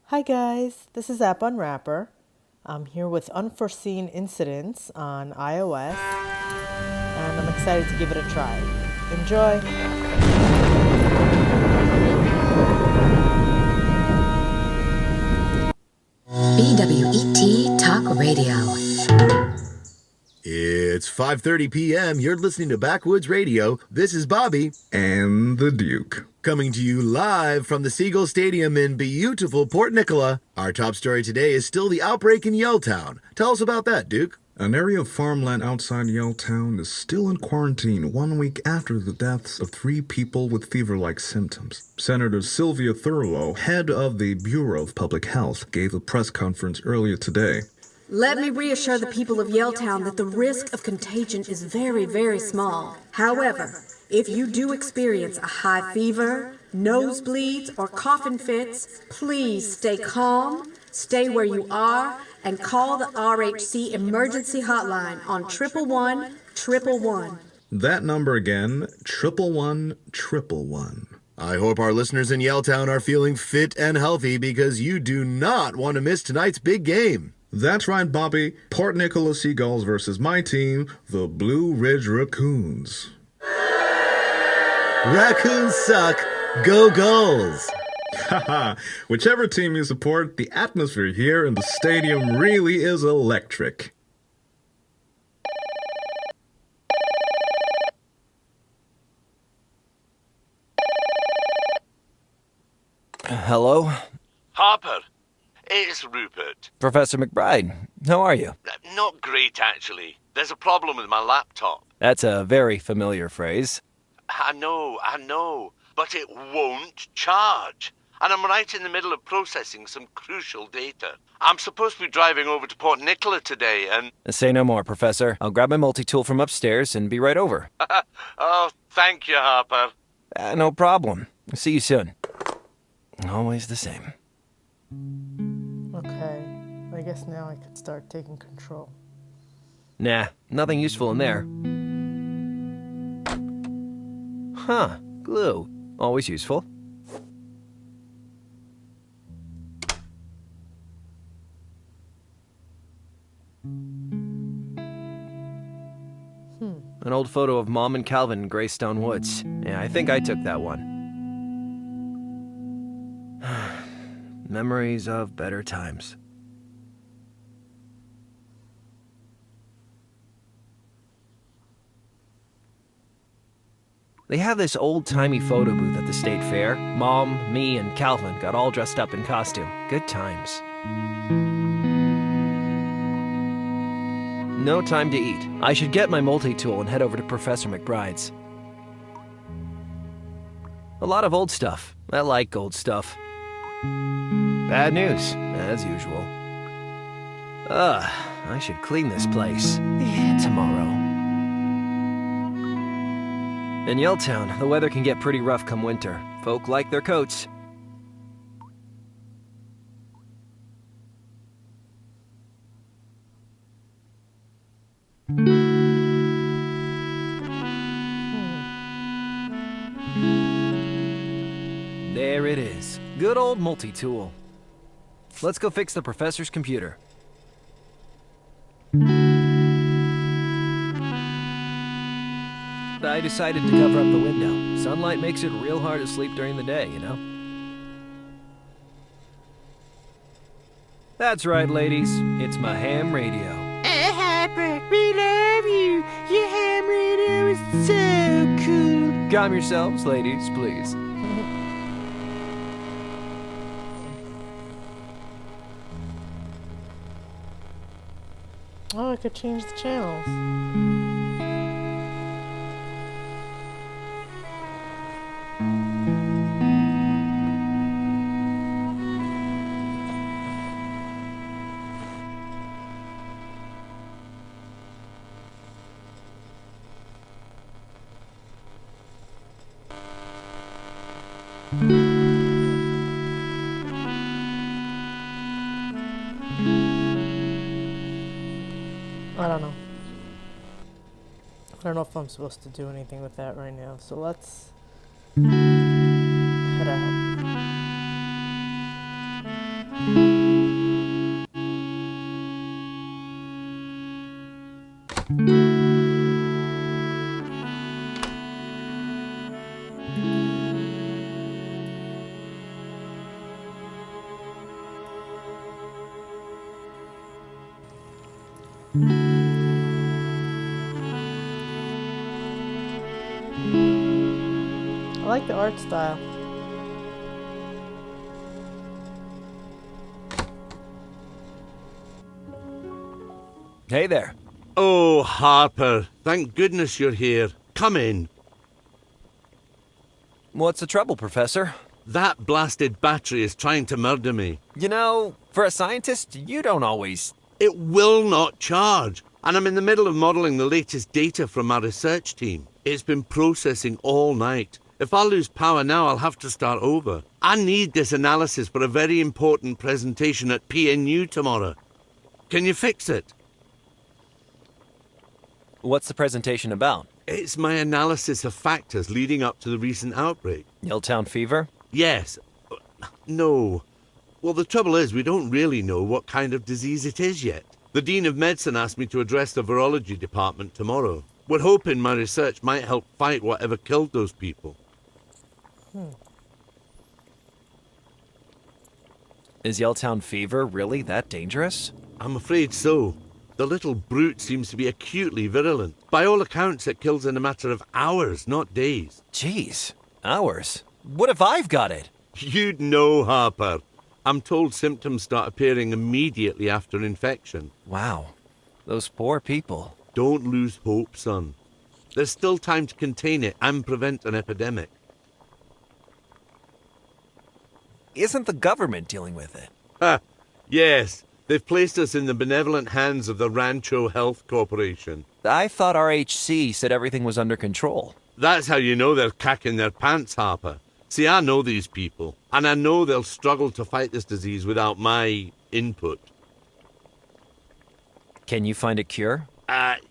Hi guys, this is App Unwrapper. I'm here with Unforeseen Incidents on iOS, and I'm excited to give it a try. Enjoy! BWET Talk Radio. It's 5:30 p.m. You're listening to Backwoods Radio. This is Bobby and the Duke, coming to you live from the Seagull Stadium in beautiful Port Nicola. Our top story today is still the outbreak in Yelltown. Tell us about that, Duke. An area of farmland outside Yelltown is still in quarantine 1 week after the deaths of 3 people with fever-like symptoms. Senator Sylvia Thurlow, head of the Bureau of Public Health, gave a press conference earlier today. Let me reassure the people of Yelltown that the risk of contagion is very, very small. However, if you do experience a high fever, nosebleeds, or coughing fits, please stay calm, stay where you are, and call the RHC emergency hotline on 111-111. That number again, 111-111. I hope our listeners in Yelltown are feeling fit and healthy because you do not want to miss tonight's big game. That's right, Bobby. Port Nicola Seagulls versus my team, the Blue Ridge Raccoons. Raccoons suck. Go Gulls! Haha, whichever team you support, the atmosphere here in the stadium really is electric. Hello? Harper, it's Rupert. Professor McBride, how are you? Not great, actually. There's a problem with my laptop. That's a very familiar phrase. I know, but it won't charge. And I'm right in the middle of processing some crucial data. I'm supposed to be driving over to Port Nicola today, and... Say no more, Professor. I'll grab my multi-tool from upstairs and be right over. Oh, thank you, Harper. No problem. See you soon. Always the same. Okay, I guess now I could start taking control. Nah, nothing useful in there. Huh, glue. Always useful. An old photo of Mom and Calvin in Greystone Woods. Yeah, I think I took that one. Memories of better times. They have this old-timey photo booth at the state fair. Mom, me, and Calvin got all dressed up in costume. Good times. No time to eat. I should get my multi-tool and head over to Professor McBride's. A lot of old stuff. I like old stuff. Bad news, as usual. I should clean this place. Tomorrow. In Yelltown, the weather can get pretty rough come winter. Folk like their coats. There it is. Good old multi-tool. Let's go fix the professor's computer. I decided to cover up the window. Sunlight makes it real hard to sleep during the day, you know? That's right, ladies. It's my ham radio. Harper, we love you. Your ham radio is so cool. Calm yourselves, ladies, please. Oh, I could change the channels. I don't know. I don't know if I'm supposed to do anything with that right now, so let's head out. I like the art style. Hey there. Oh, Harper, thank goodness you're here. Come in. What's the trouble, Professor? That blasted battery is trying to murder me. You know, for a scientist, you don't always... It will not charge, and I'm in the middle of modeling the latest data from my research team. It's been processing all night. If I lose power now, I'll have to start over. I need this analysis for a very important presentation at PNU tomorrow. Can you fix it? What's the presentation about? It's my analysis of factors leading up to the recent outbreak. Yelltown fever? Yes. No. Well, the trouble is, we don't really know what kind of disease it is yet. The Dean of Medicine asked me to address the virology department tomorrow. We're hoping my research might help fight whatever killed those people. Is Yelltown fever really that dangerous? I'm afraid so. The little brute seems to be acutely virulent. By all accounts, it kills in a matter of hours, not days. Jeez, hours? What if I've got it? You'd know, Harper. I'm told symptoms start appearing immediately after infection. Wow, those poor people. Don't lose hope, son. There's still time to contain it and prevent an epidemic. Isn't the government dealing with it? Ha! Yes, they've placed us in the benevolent hands of the Rancho Health Corporation. I thought RHC said everything was under control. That's how you know they're cacking their pants, Harper. See, I know these people, and I know they'll struggle to fight this disease without my input. Can you find a cure?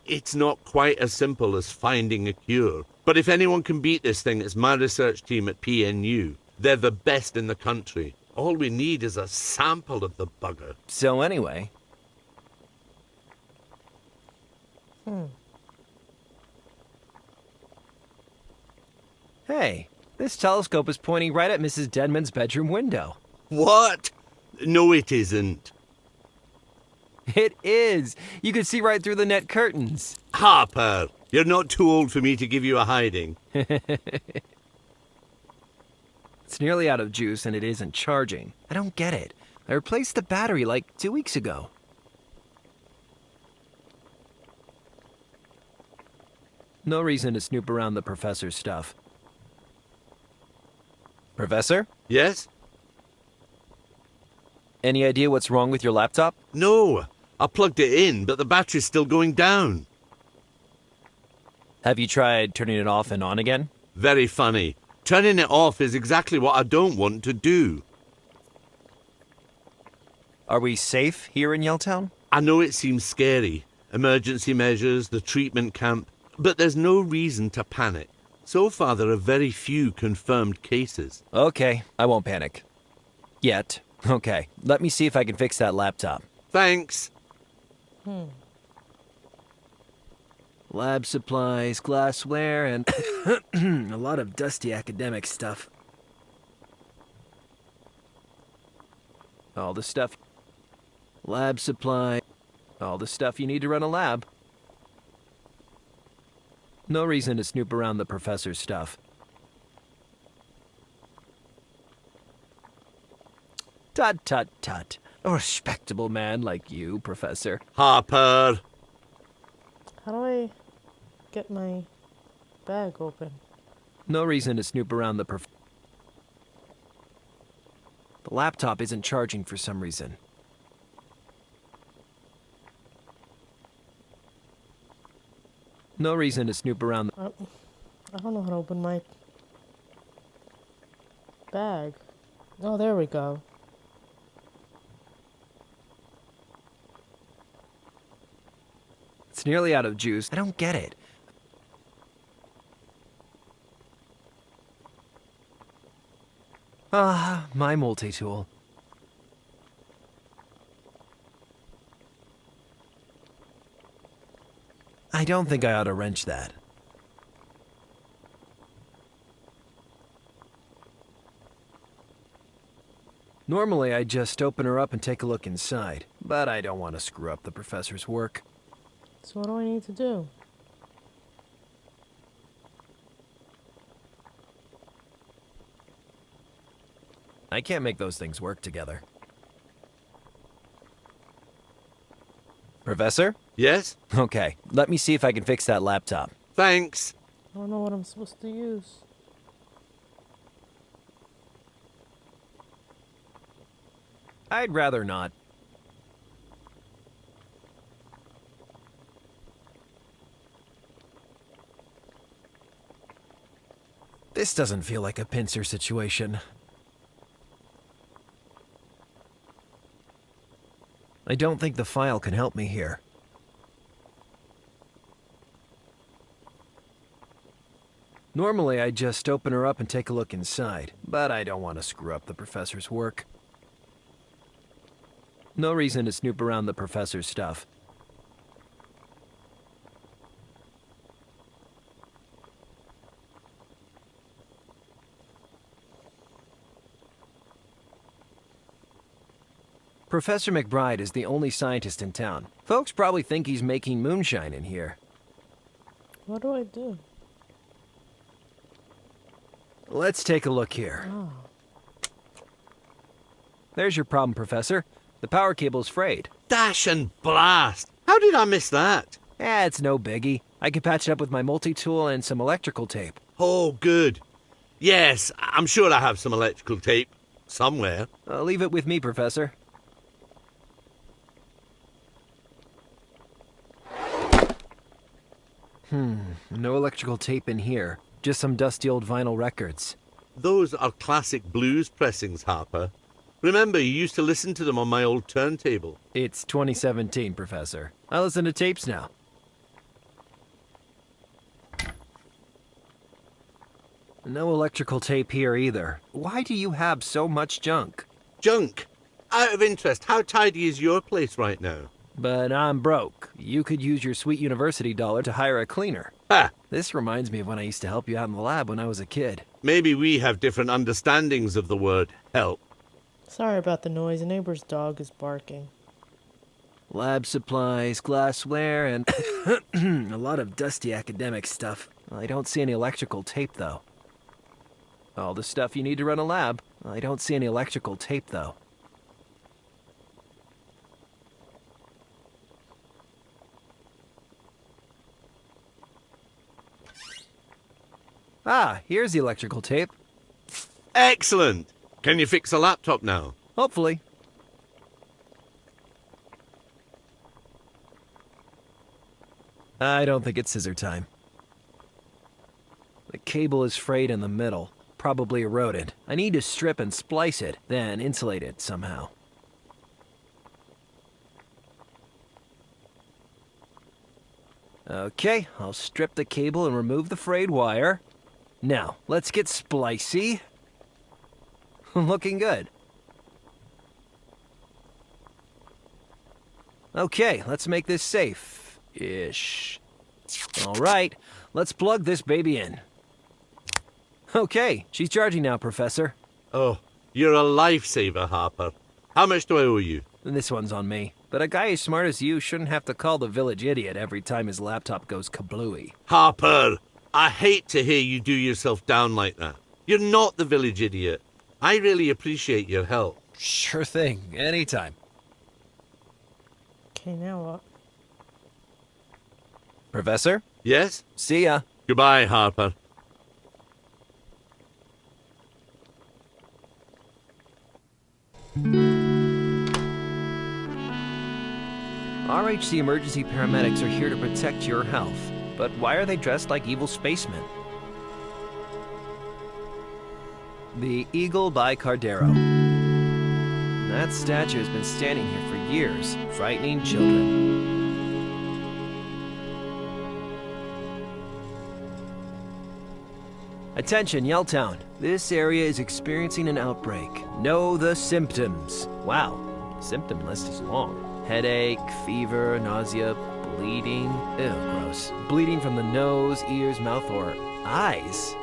It's not quite as simple as finding a cure. But if anyone can beat this thing, it's my research team at PNU. They're the best in the country. All we need is a sample of the bugger. So anyway... Hey, this telescope is pointing right at Mrs. Denman's bedroom window. What? No, it isn't. It is! You can see right through the net curtains. Harper, you're not too old for me to give you a hiding. It's nearly out of juice and it isn't charging. I don't get it. I replaced the battery like 2 weeks ago. No reason to snoop around the professor's stuff. Professor? Yes? Any idea what's wrong with your laptop? No. I plugged it in, but the battery's still going down. Have you tried turning it off and on again? Very funny. Turning it off is exactly what I don't want to do. Are we safe here in Yelltown? I know it seems scary. Emergency measures, the treatment camp. But there's no reason to panic. So far, there are very few confirmed cases. Okay, I won't panic. Yet. Okay, let me see if I can fix that laptop. Thanks. Lab supplies, glassware, and a lot of dusty academic stuff. All the stuff. Lab supply. All the stuff you need to run a lab. No reason to snoop around the professor's stuff. Tut, tut, tut. A respectable man like you, Professor. Harper. How do I get my bag open? No reason to snoop around the The laptop isn't charging for some reason. No reason to snoop around I don't know how to open my bag. Oh, there we go. It's nearly out of juice. I don't get it. Ah, my multi-tool. I don't think I ought to wrench that. Normally, I'd just open her up and take a look inside, but I don't want to screw up the professor's work. So what do I need to do? I can't make those things work together. Professor? Yes? Okay, let me see if I can fix that laptop. Thanks. I don't know what I'm supposed to use. I'd rather not. This doesn't feel like a pincer situation. I don't think the file can help me here. Normally, I'd just open her up and take a look inside, but I don't want to screw up the professor's work. No reason to snoop around the professor's stuff. Professor McBride is the only scientist in town. Folks probably think he's making moonshine in here. What do I do? Let's take a look here. Oh. There's your problem, Professor. The power cable's frayed. Dash and blast! How did I miss that? It's no biggie. I can patch it up with my multi-tool and some electrical tape. Oh, good. Yes, I'm sure I have some electrical tape. Somewhere. Leave it with me, Professor. No electrical tape in here. Just some dusty old vinyl records. Those are classic blues pressings, Harper. Remember, you used to listen to them on my old turntable. It's 2017, Professor. I listen to tapes now. No electrical tape here either. Why do you have so much junk? Junk. Out of interest, how tidy is your place right now? But I'm broke. You could use your sweet university dollar to hire a cleaner. Ha! This reminds me of when I used to help you out in the lab when I was a kid. Maybe we have different understandings of the word help. Sorry about the noise. A neighbor's dog is barking. Lab supplies, glassware, and a lot of dusty academic stuff. I don't see any electrical tape, though. All the stuff you need to run a lab. I don't see any electrical tape, though. Ah, here's the electrical tape. Excellent! Can you fix a laptop now? Hopefully. I don't think it's scissor time. The cable is frayed in the middle, probably eroded. I need to strip and splice it, then insulate it somehow. Okay, I'll strip the cable and remove the frayed wire. Now, let's get splicey. Looking good. Okay, let's make this safe-ish. All right, let's plug this baby in. Okay, she's charging now, Professor. Oh, you're a lifesaver, Harper. How much do I owe you? This one's on me. But a guy as smart as you shouldn't have to call the village idiot every time his laptop goes kablooey. Harper, I hate to hear you do yourself down like that. You're not the village idiot. I really appreciate your help. Sure thing, anytime. Okay, now what? Professor? Yes? See ya. Goodbye, Harper. RHC emergency paramedics are here to protect your health. But why are they dressed like evil spacemen? The Eagle by Cardero. That statue has been standing here for years, frightening children. Attention, Yelltown. This area is experiencing an outbreak. Know the symptoms. Wow, symptom list is long. Headache, fever, nausea, bleeding. Ew, gross. Bleeding from the nose, ears, mouth, or eyes.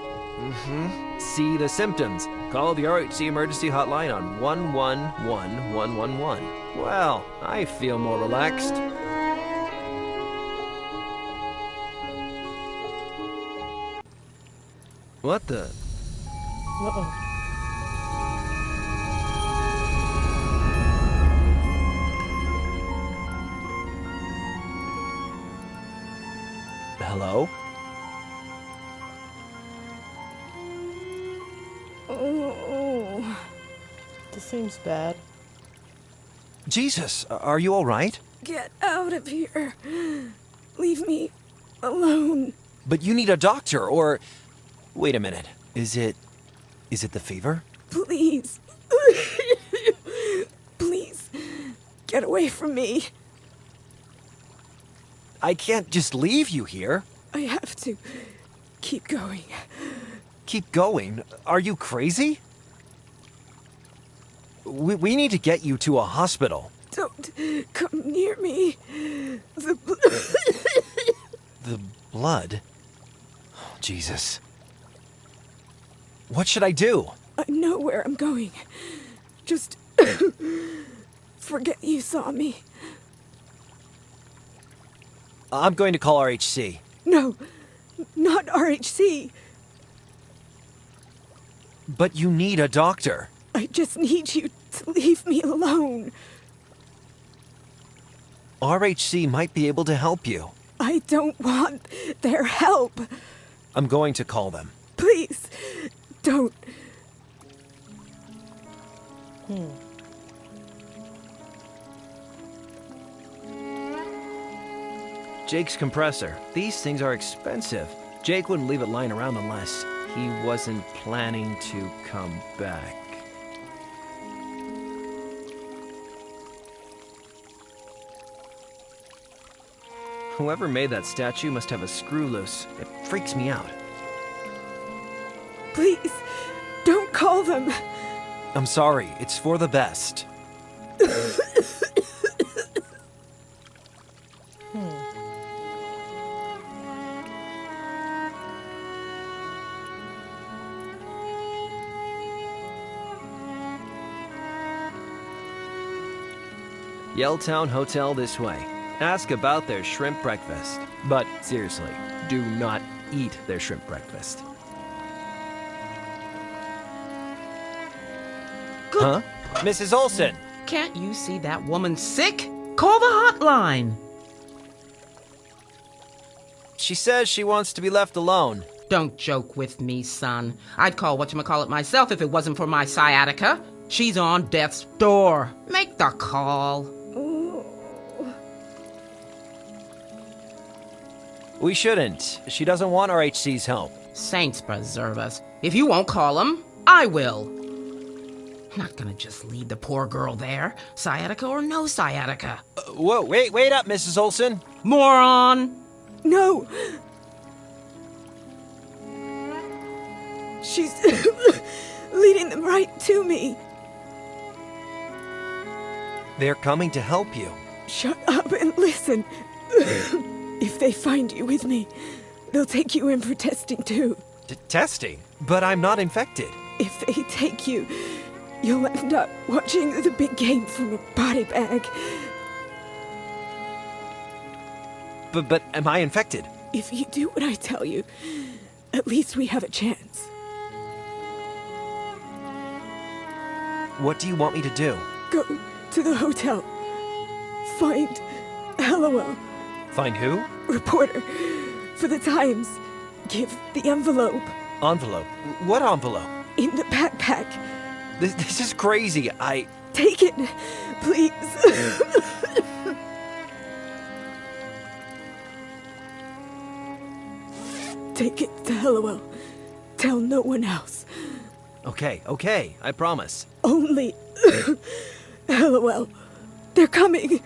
See the symptoms. Call the RHC emergency hotline on 111111. Well, I feel more relaxed. What the? Uh-oh. Hello? Oh, This seems bad. Jesus, are you all right? get out of here. Leave me alone. But you need a doctor, or... Wait a minute. Is it the fever? Please. Please. Get away from me. I can't just leave you here. I have to keep going. Keep going? Are you crazy? We need to get you to a hospital. Don't come near me. The The blood? Oh, Jesus. What should I do? I know where I'm going. Just forget you saw me. I'm going to call RHC. No, not RHC. But you need a doctor. I just need you to leave me alone. RHC might be able to help you. I don't want their help. I'm going to call them. Please, don't. Jake's compressor. These things are expensive. Jake wouldn't leave it lying around unless he wasn't planning to come back. Whoever made that statue must have a screw loose. It freaks me out. Please, don't call them. I'm sorry. It's for the best. Yelltown Hotel this way. Ask about their shrimp breakfast. But seriously, do not eat their shrimp breakfast. Huh? Mrs. Olson! Can't you see that woman's sick? Call the hotline. She says she wants to be left alone. Don't joke with me, son. I'd call whatchamacallit myself if it wasn't for my sciatica. She's on death's door. Make the call. We shouldn't. She doesn't want RHC's help. Saints preserve us. If you won't call him, I will. I'm not gonna just leave the poor girl there, sciatica or no sciatica. Whoa, wait up, Mrs. Olson. Moron! No. She's leading them right to me. They're coming to help you. Shut up and listen. If they find you with me, they'll take you in for testing too. Testing? But I'm not infected. If they take you, you'll end up watching the big game from a body bag. But am I infected? If you do what I tell you, at least we have a chance. What do you want me to do? Go to the hotel. Find LOL. Find who? Reporter for the Times. Give the envelope. Envelope? What envelope? In the backpack. This is crazy. Take it, please. Take it to LOL. Tell no one else. Okay, I promise. Only LOL. They're coming.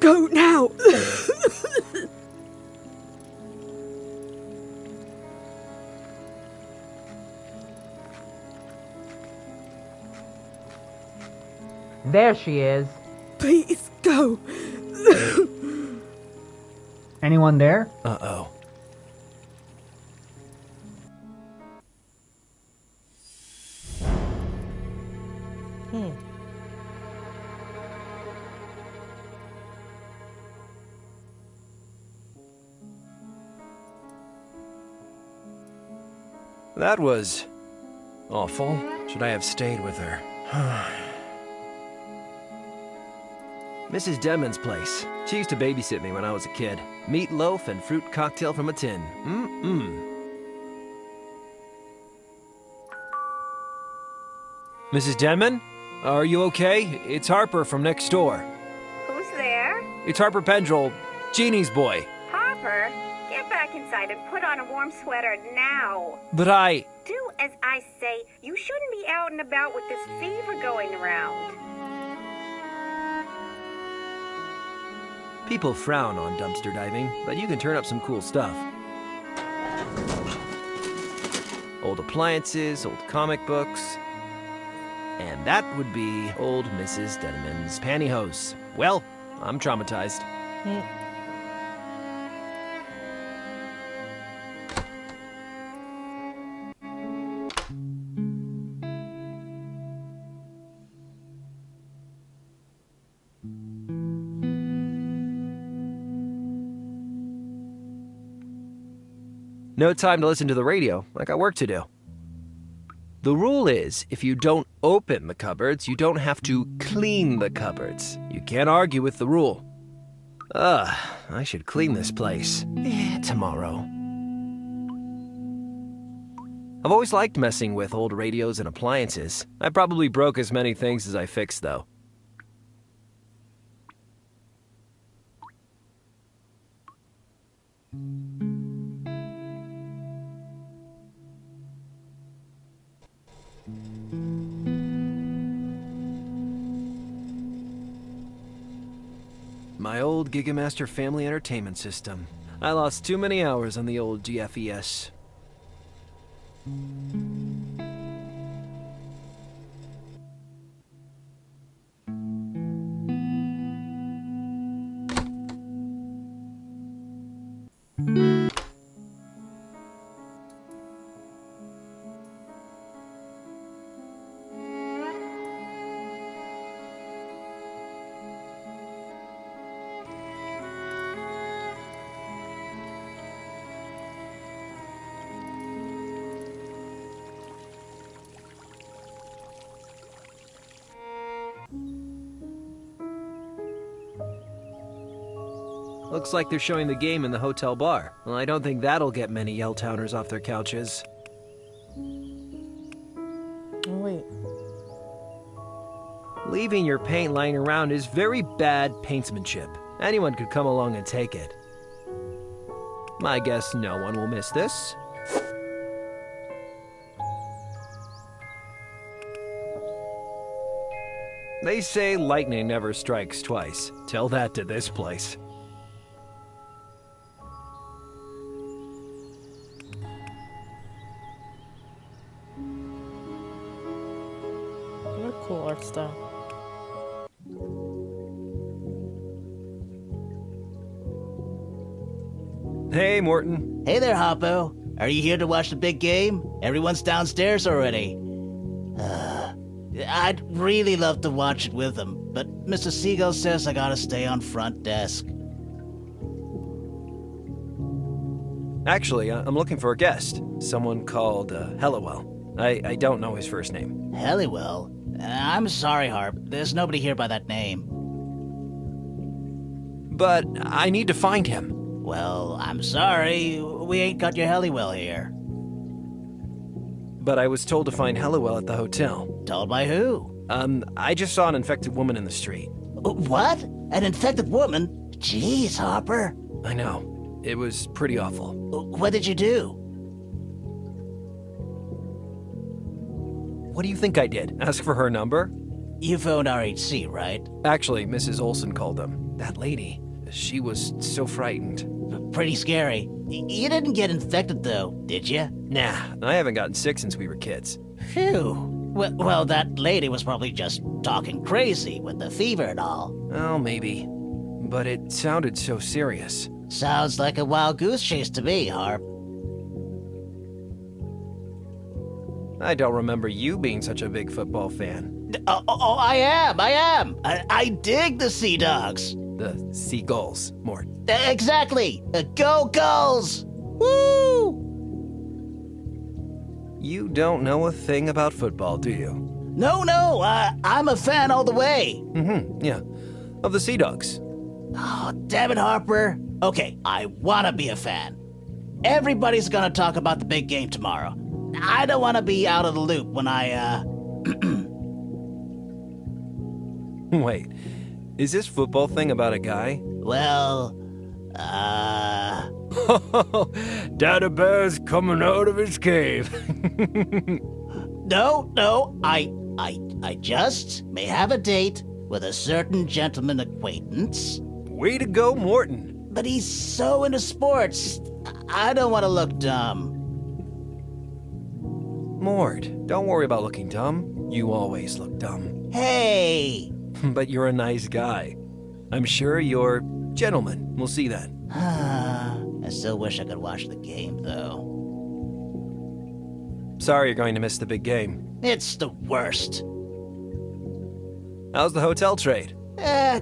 Go now. There she is. Please go. Anyone there? Uh-oh. That was awful. Should I have stayed with her? Mrs. Denman's place. She used to babysit me when I was a kid. Meatloaf and fruit cocktail from a tin. Mrs. Denman? Are you okay? It's Harper from next door. Who's there? It's Harper Pendrell, Jeannie's boy. Harper, get back inside and put on a warm sweater now. But I... Do as I say. You shouldn't be out and about with this fever going around. People frown on dumpster diving, but you can turn up some cool stuff. Old appliances, old comic books. And that would be old Mrs. Denman's pantyhose. Well, I'm traumatized. No time to listen to the radio. I got work to do. The rule is, if you don't open the cupboards, you don't have to clean the cupboards. You can't argue with the rule. I should clean this place. Tomorrow. I've always liked messing with old radios and appliances. I probably broke as many things as I fixed, though. My old Gigamaster family entertainment system. I lost too many hours on the old GFES. Looks like they're showing the game in the hotel bar. Well, I don't think that'll get many Yelltowners off their couches. Oh, wait. Leaving your paint lying around is very bad paintsmanship. Anyone could come along and take it. I guess no one will miss this. They say lightning never strikes twice. Tell that to this place. What a cool art style. Hey, Morton. Hey there, Hoppo. Are you here to watch the big game? Everyone's downstairs already. I'd really love to watch it with them, but Mr. Seagull says I gotta stay on front desk. Actually, I'm looking for a guest. Someone called Helliwell. I don't know his first name. Helliwell? I'm sorry, Harp. There's nobody here by that name. But I need to find him. Well, I'm sorry. We ain't got your Helliwell here. But I was told to find Helliwell at the hotel. Told by who? I just saw an infected woman in the street. What? An infected woman? Jeez, Hopper. I know. It was pretty awful. What did you do? What do you think I did? Ask for her number? You phoned RHC, right? Actually, Mrs. Olson called them. That lady, she was so frightened. Pretty scary. You didn't get infected, though, did you? Nah, I haven't gotten sick since we were kids. Phew. Well, that lady was probably just talking crazy with the fever and all. Well, maybe. But it sounded so serious. Sounds like a wild goose chase to me, Harp. I don't remember you being such a big football fan. Oh, I am. I dig the Sea Dogs. The Seagulls, Mort. Exactly. Go Gulls! Woo! You don't know a thing about football, do you? No, I'm a fan all the way. Yeah. Of the Sea Dogs. Oh, damn it, Harper. Okay, I want to be a fan. Everybody's going to talk about the big game tomorrow. I don't want to be out of the loop when Wait, is this football thing about a guy? Well, Dada Bear's coming out of his cave. No, I just may have a date with a certain gentleman acquaintance. Way to go, Morton. But he's so into sports, I don't want to look dumb. Mort, don't worry about looking dumb. You always look dumb. Hey! But you're a nice guy. I'm sure you're gentleman. We'll see then. I still wish I could watch the game, though. Sorry you're going to miss the big game. It's the worst. How's the hotel trade?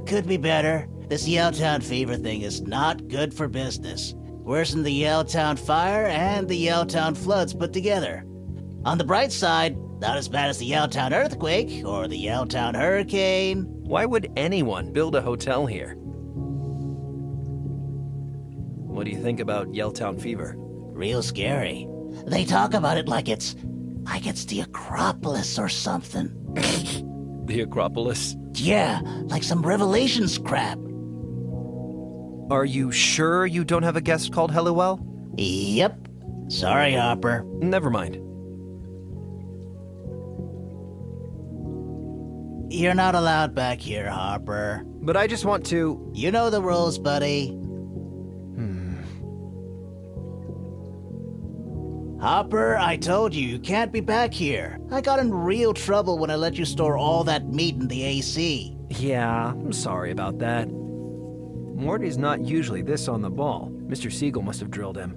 Could be better. This Yelltown fever thing is not good for business. Worse than the Yelltown fire and the Yelltown floods put together. On the bright side, not as bad as the Yelltown earthquake or the Yelltown hurricane. Why would anyone build a hotel here? What do you think about Yelltown fever? Real scary. They talk about it like it's the Acropolis or something. The Acropolis? Yeah, like some Revelations crap. Are you sure you don't have a guest called Helliwell? Yep. Sorry, Hopper. Never mind. You're not allowed back here, Hopper. But I just want to... You know the rules, buddy. Hopper, I told you can't be back here. I got in real trouble when I let you store all that meat in the AC. Yeah, I'm sorry about that. Morty's not usually this on the ball. Mr. Siegel must have drilled him.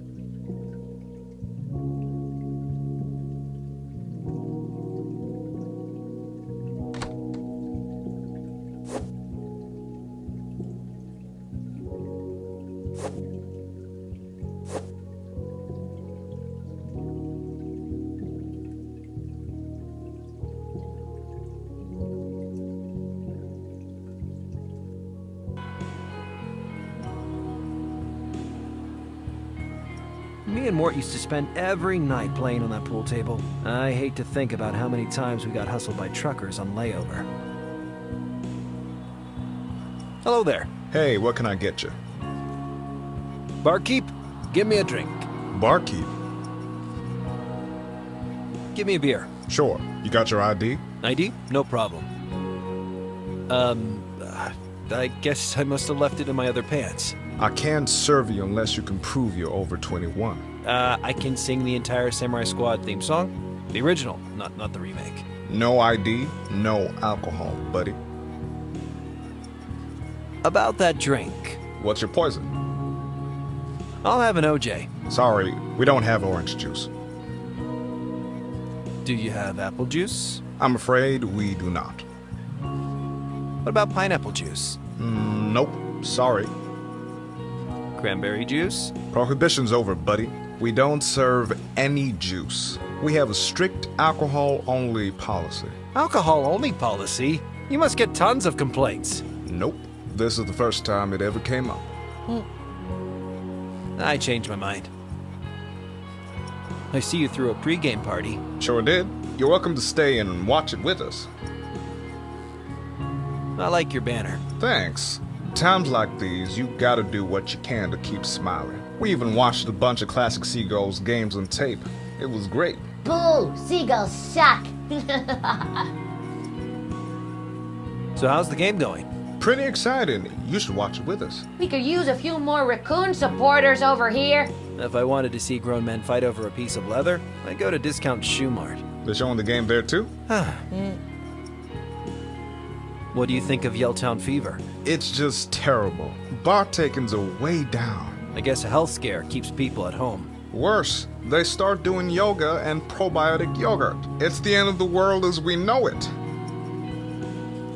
Me and Mort used to spend every night playing on that pool table. I hate to think about how many times we got hustled by truckers on layover. Hello there. Hey, what can I get you? Barkeep, give me a drink. Barkeep? Give me a beer. Sure. You got your ID? ID? No problem. I guess I must have left it in my other pants. I can't serve you unless you can prove you're over 21. I can sing the entire Samurai Squad theme song. The original, not the remake. No ID, no alcohol, buddy. About that drink. What's your poison? I'll have an OJ. Sorry, we don't have orange juice. Do you have apple juice? I'm afraid we do not. What about pineapple juice? Nope, sorry. Cranberry juice? Prohibition's over, buddy. We don't serve any juice. We have a strict alcohol-only policy. Alcohol-only policy? You must get tons of complaints. Nope. This is the first time it ever came up. I changed my mind. I see you threw a pregame party. Sure did. You're welcome to stay and watch it with us. I like your banner. Thanks. Times like these, you gotta do what you can to keep smiling. We even watched a bunch of classic Seagulls games on tape. It was great. Boo! Seagulls suck! So how's the game going? Pretty exciting. You should watch it with us. We could use a few more raccoon supporters over here. If I wanted to see grown men fight over a piece of leather, I'd go to Discount Shoe Mart. They're showing the game there too? What do you think of Yelltown fever? It's just terrible. Bar takings are way down. I guess a health scare keeps people at home. Worse, they start doing yoga and probiotic yogurt. It's the end of the world as we know it.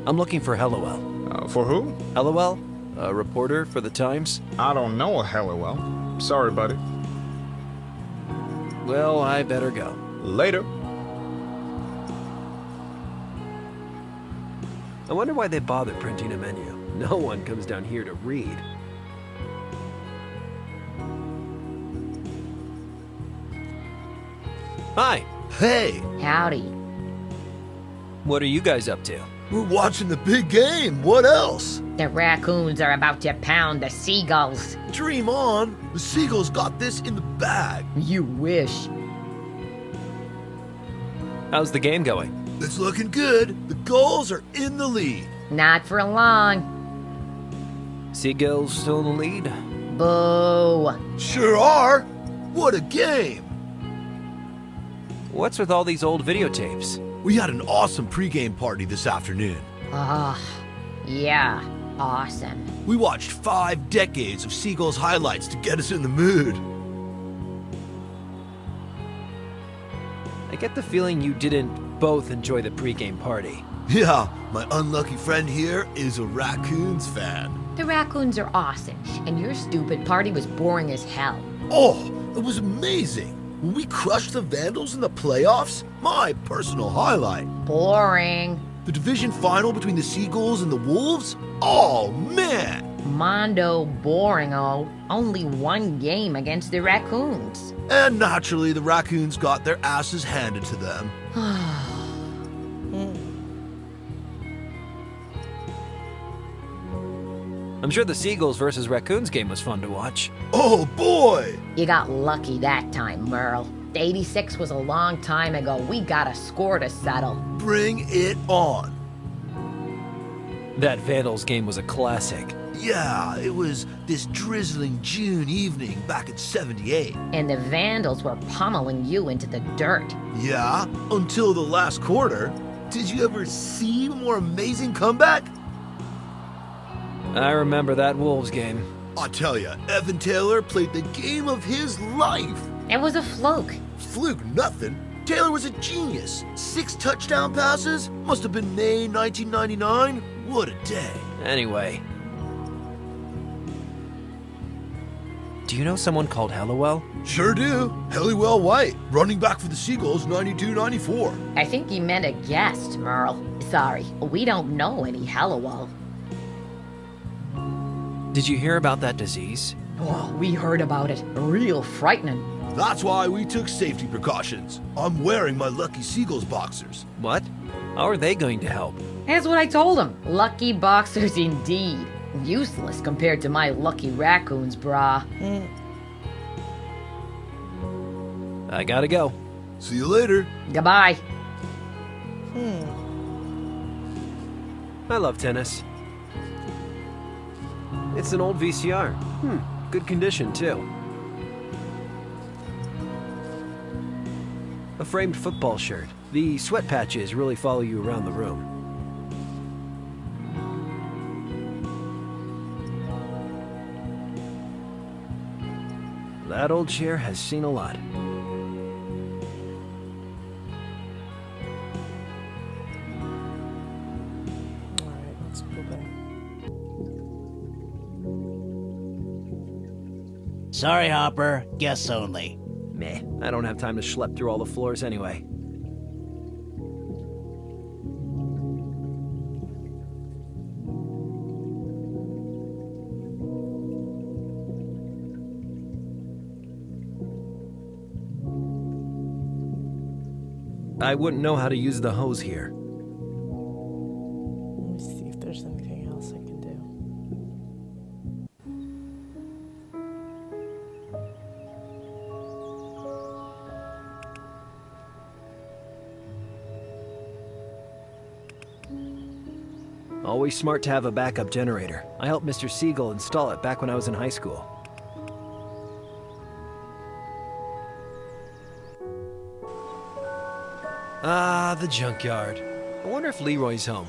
I'm looking for Helliwell. For who? Helliwell? A reporter for the Times? I don't know a Helliwell. Sorry, buddy. Well, I better go. Later. I wonder why they bother printing a menu. No one comes down here to read. Hi. Hey. Howdy. What are you guys up to? We're watching the big game. What else? The raccoons are about to pound the seagulls. Dream on. The Seagulls got this in the bag. You wish. How's the game going? It's looking good. The Gulls are in the lead. Not for long. Seagulls still in the lead? Boo. Sure are. What a game. What's with all these old videotapes? We had an awesome pregame party this afternoon. Yeah, awesome. We watched 5 decades of Seagulls highlights to get us in the mood. I get the feeling you didn't both enjoy the pregame party. Yeah, my unlucky friend here is a Raccoons fan. The raccoons are awesome, and your stupid party was boring as hell. Oh, it was amazing. When we crushed the Vandals in the playoffs, my personal highlight. Boring. The division final between the Seagulls and the Wolves? Oh, man! Mondo boring-o. Only one game against the raccoons. And naturally, the Raccoons got their asses handed to them. I'm sure the Seagulls versus Raccoons game was fun to watch. Oh, boy! You got lucky that time, Merle. 86 was a long time ago. We got a score to settle. Bring it on. That Vandals game was a classic. Yeah, it was this drizzling June evening back in '78. And the Vandals were pummeling you into the dirt. Yeah, until the last quarter. Did you ever see a more amazing comeback? I remember that Wolves game. I tell ya, Evan Taylor played the game of his life. It was a fluke. Fluke nothing. Taylor was a genius. 6 touchdown passes. Must have been May 1999. What a day. Anyway. Do you know someone called Hallowell? Sure do. Hellywell White, running back for the Seagulls 92-94. I think you meant a guest, Merle. Sorry, we don't know any Hallowell. Did you hear about that disease? Oh, we heard about it. Real frightening. That's why we took safety precautions. I'm wearing my Lucky Seagulls boxers. What? How are they going to help? That's what I told him. Lucky boxers indeed. Useless compared to my lucky raccoons, brah. I gotta go. See you later. Goodbye. I love tennis. It's an old VCR. Good condition, too. A framed football shirt. The sweat patches really follow you around the room. That old chair has seen a lot. Alright, let's go back. Sorry, Hopper. Guests only. Meh, I don't have time to schlep through all the floors anyway. I wouldn't know how to use the hose here. Let me see if there's anything else I can do. Always smart to have a backup generator. I helped Mr. Siegel install it back when I was in high school. Ah, the junkyard. I wonder if Leroy's home.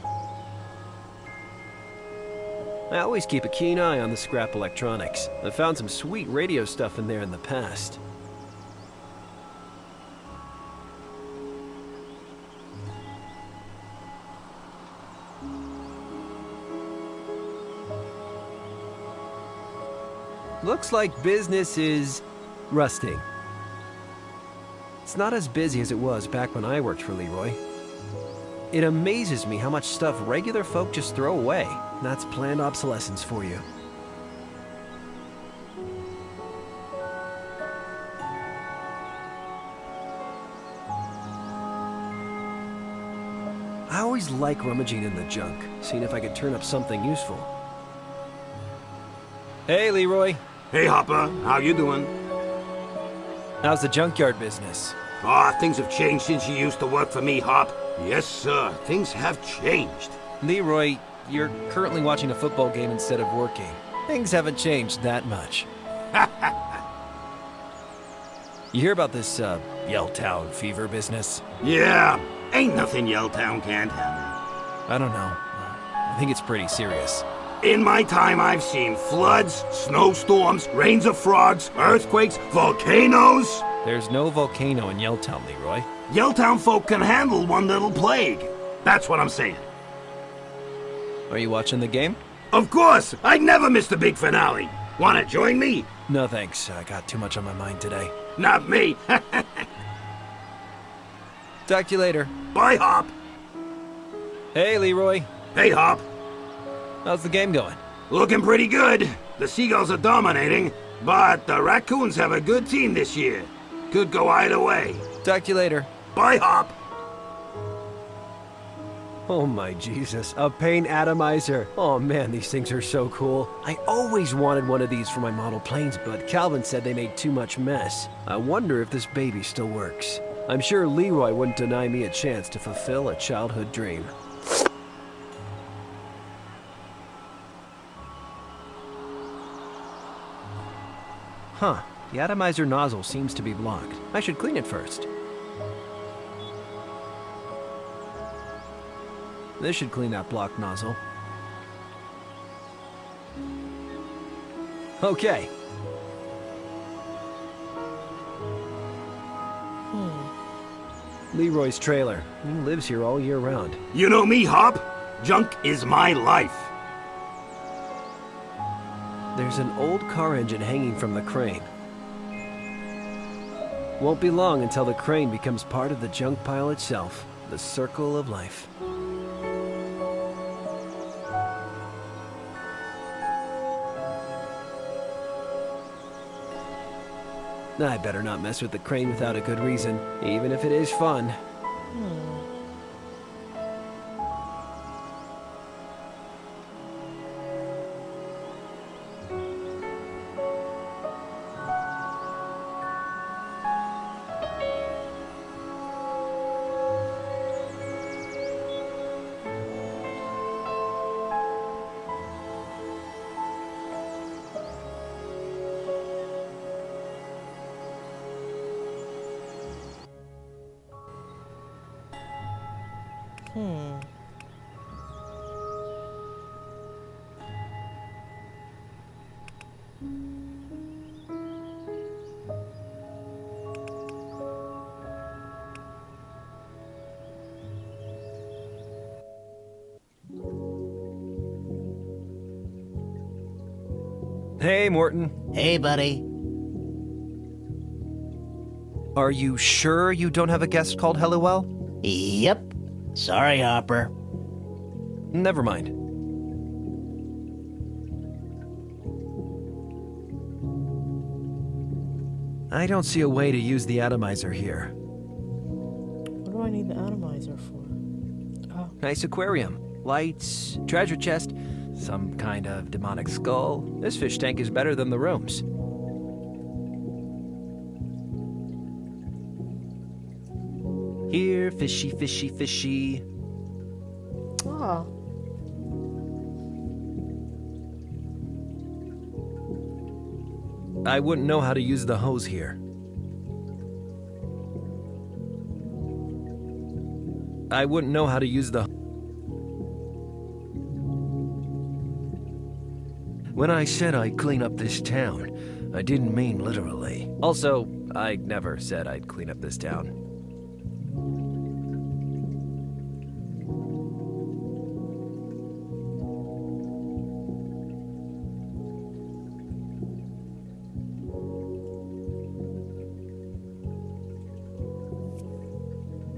I always keep a keen eye on the scrap electronics. I've found some sweet radio stuff in there in the past. Looks like business is rusting. It's not as busy as it was back when I worked for Leroy. It amazes me how much stuff regular folk just throw away. That's planned obsolescence for you. I always like rummaging in the junk, seeing if I could turn up something useful. Hey, Leroy. Hey, Hopper. How you doing? How's the junkyard business? Ah, things have changed since you used to work for me, Hop. Yes, sir. Things have changed. Leroy, you're currently watching a football game instead of working. Things haven't changed that much. You hear about this, Yelltown fever business? Yeah. Ain't nothing Yelltown can't handle. I don't know. I think it's pretty serious. In my time, I've seen floods, snowstorms, rains of frogs, earthquakes, volcanoes. There's no volcano in Yelltown, Leroy. Yelltown folk can handle one little plague. That's what I'm saying. Are you watching the game? Of course! I'd never miss the big finale. Wanna join me? No thanks. I got too much on my mind today. Not me. Talk to you later. Bye, Hop. Hey, Leroy. Hey, Hop. How's the game going? Looking pretty good. The Seagulls are dominating, but the Raccoons have a good team this year. Could go either way. Talk to you later. Bye, Hop. Oh my Jesus, a paint atomizer. Oh man, these things are so cool. I always wanted one of these for my model planes, but Calvin said they made too much mess. I wonder if this baby still works. I'm sure Leroy wouldn't deny me a chance to fulfill a childhood dream. Huh, the atomizer nozzle seems to be blocked. I should clean it first. This should clean that blocked nozzle. Okay. Leroy's trailer. He lives here all year round. You know me, Hop. Junk is my life. There's an old car engine hanging from the crane. Won't be long until the crane becomes part of the junk pile itself. The circle of life. I better not mess with the crane without a good reason, even if it is fun. Hey, Morton. Hey, buddy. Are you sure you don't have a guest called Helliwell? Yep. Sorry, Hopper. Never mind. I don't see a way to use the atomizer here. What do I need the atomizer for? Oh. Nice aquarium. Lights, treasure chest, some kind of demonic skull. This fish tank is better than the rooms. Here, fishy, fishy, fishy. Oh. I wouldn't know how to use the hose here. I wouldn't know how to use the... When I said I'd clean up this town, I didn't mean literally. Also, I never said I'd clean up this town.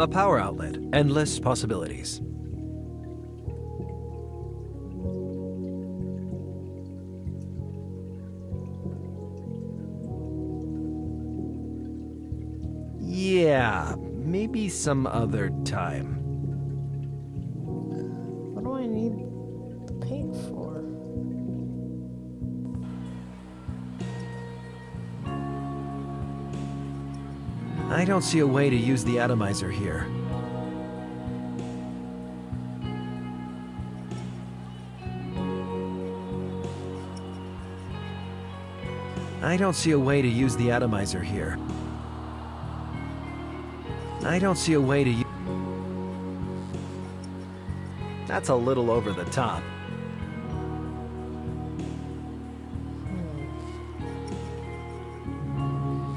A power outlet. Endless possibilities. Yeah, maybe some other time. What do I need the paint for? I don't see a way to use the atomizer here. I don't see a way to use the atomizer here. I don't see a way to That's a little over the top.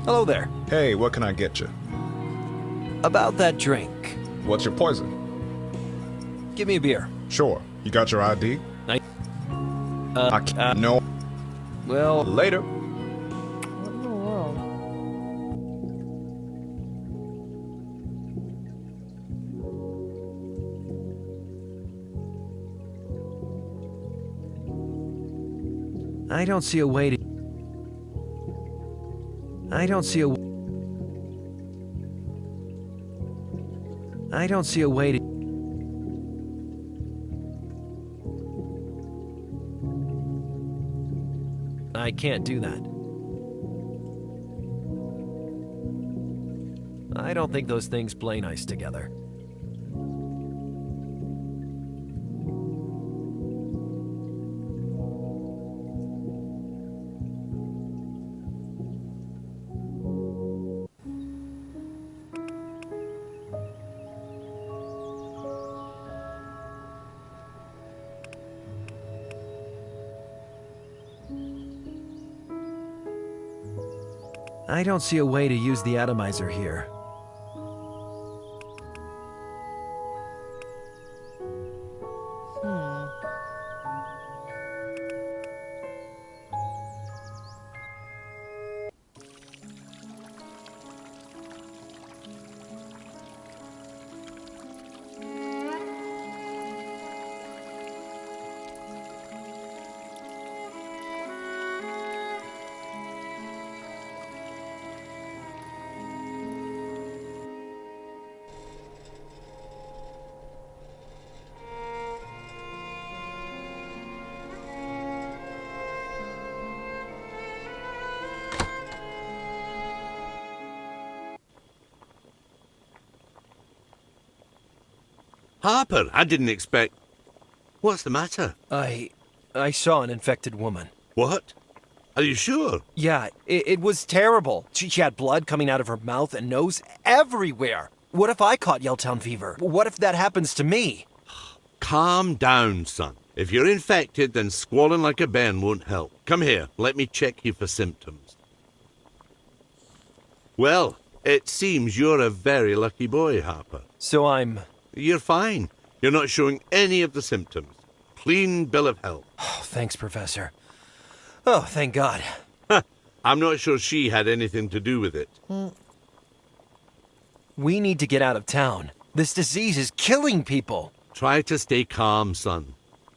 Hello there. Hey, what can I get you? About that drink. What's your poison? Give me a beer. Sure. You got your ID? I can't. No. Well, later. What in the world? I don't see a way to I don't see a way to I can't do that. I don't think those things play nice together. I don't see a way to use the atomizer here. Harper, I didn't expect... What's the matter? I saw an infected woman. What? Are you sure? Yeah, it was terrible. She had blood coming out of her mouth and nose everywhere. What if I caught Yelltown fever? What if that happens to me? Calm down, son. If you're infected, then squalling like a bairn won't help. Come here, let me check you for symptoms. Well, it seems you're a very lucky boy, Harper. So I'm... You're fine. You're not showing any of the symptoms. Clean bill of health. Oh, thanks, Professor. Oh, thank God. I'm not sure she had anything to do with it. We need to get out of town. This disease is killing people. Try to stay calm, son.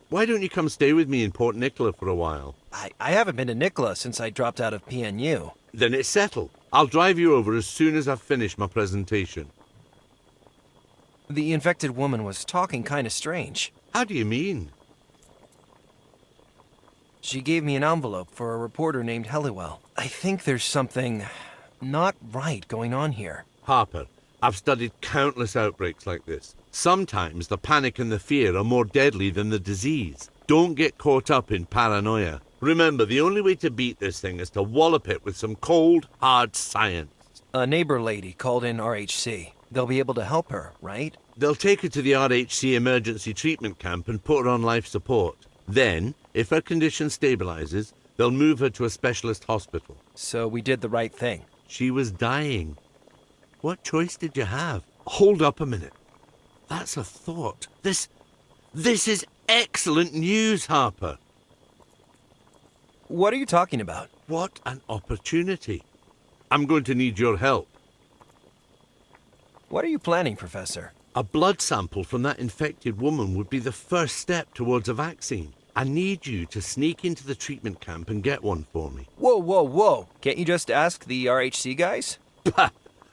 Why don't you come stay with me in Port Nicola for a while? I haven't been to Nicola since I dropped out of PNU. Then it's settled. I'll drive you over as soon as I've finished my presentation. The infected woman was talking kind of strange. How do you mean? She gave me an envelope for a reporter named Helliwell. I think there's something not right going on here. Harper, I've studied countless outbreaks like this. Sometimes the panic and the fear are more deadly than the disease. Don't get caught up in paranoia. Remember, the only way to beat this thing is to wallop it with some cold, hard science. A neighbor lady called in RHC. They'll be able to help her, right? They'll take her to the RHC emergency treatment camp and put her on life support. Then, if her condition stabilizes, they'll move her to a specialist hospital. So we did the right thing. She was dying. What choice did you have? Hold up a minute. That's a thought. This is excellent news, Harper. What are you talking about? What an opportunity. I'm going to need your help. What are you planning, Professor? A blood sample from that infected woman would be the first step towards a vaccine. I need you to sneak into the treatment camp and get one for me. Whoa, whoa, whoa. Can't you just ask the RHC guys? Bah!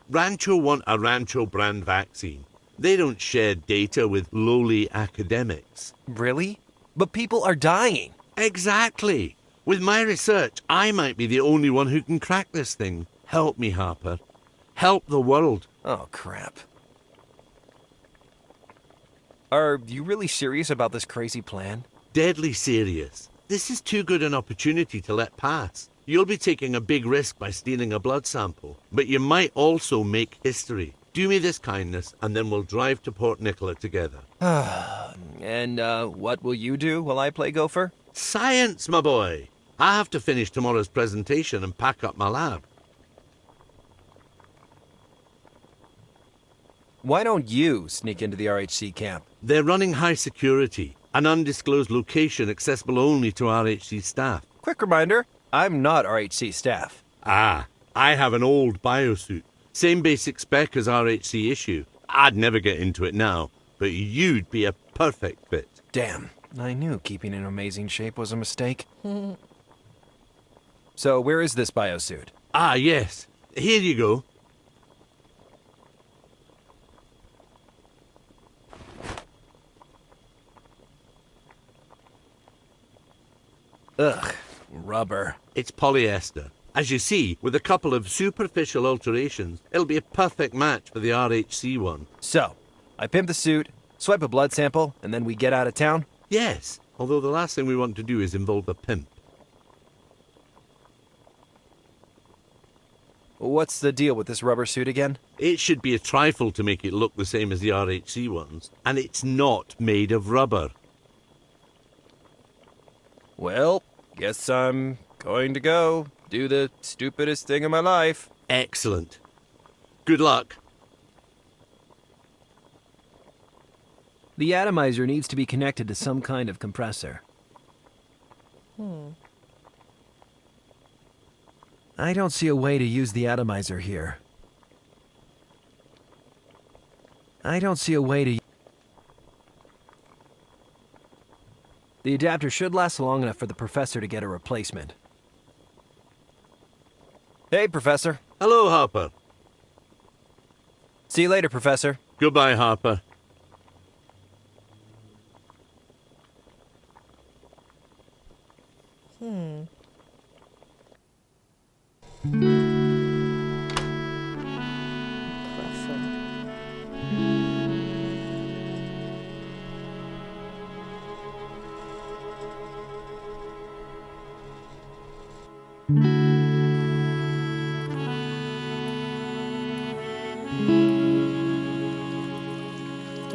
Rancho want a Rancho brand vaccine. They don't share data with lowly academics. Really? But people are dying. Exactly. With my research, I might be the only one who can crack this thing. Help me, Harper. Help the world. Oh, crap. Are you really serious about this crazy plan? Deadly serious. This is too good an opportunity to let pass. You'll be taking a big risk by stealing a blood sample, but you might also make history. Do me this kindness, and then we'll drive to Port Nicola together. And what will you do while I play Gopher? Science, my boy. I have to finish tomorrow's presentation and pack up my lab. Why don't you sneak into the RHC camp? They're running high security, an undisclosed location accessible only to RHC staff. Quick reminder, I'm not RHC staff. Ah, I have an old biosuit. Same basic spec as RHC issue. I'd never get into it now, but you'd be a perfect fit. Damn, I knew keeping in amazing shape was a mistake. So where is this biosuit? Ah, yes. Here you go. Ugh, rubber. It's polyester. As you see, with a couple of superficial alterations, it'll be a perfect match for the RHC one. So, I pimp the suit, swipe a blood sample, and then we get out of town? Yes, although the last thing we want to do is involve a pimp. What's the deal with this rubber suit again? It should be a trifle to make it look the same as the RHC ones, and it's not made of rubber. Well, guess I'm going to go do the stupidest thing of my life. Excellent. Good luck. The atomizer needs to be connected to some kind of compressor. I don't see a way to use the atomizer here. I don't see a way to... The adapter should last long enough for the professor to get a replacement. Hey, Professor. Hello, Harper. See you later, Professor. Goodbye, Harper. There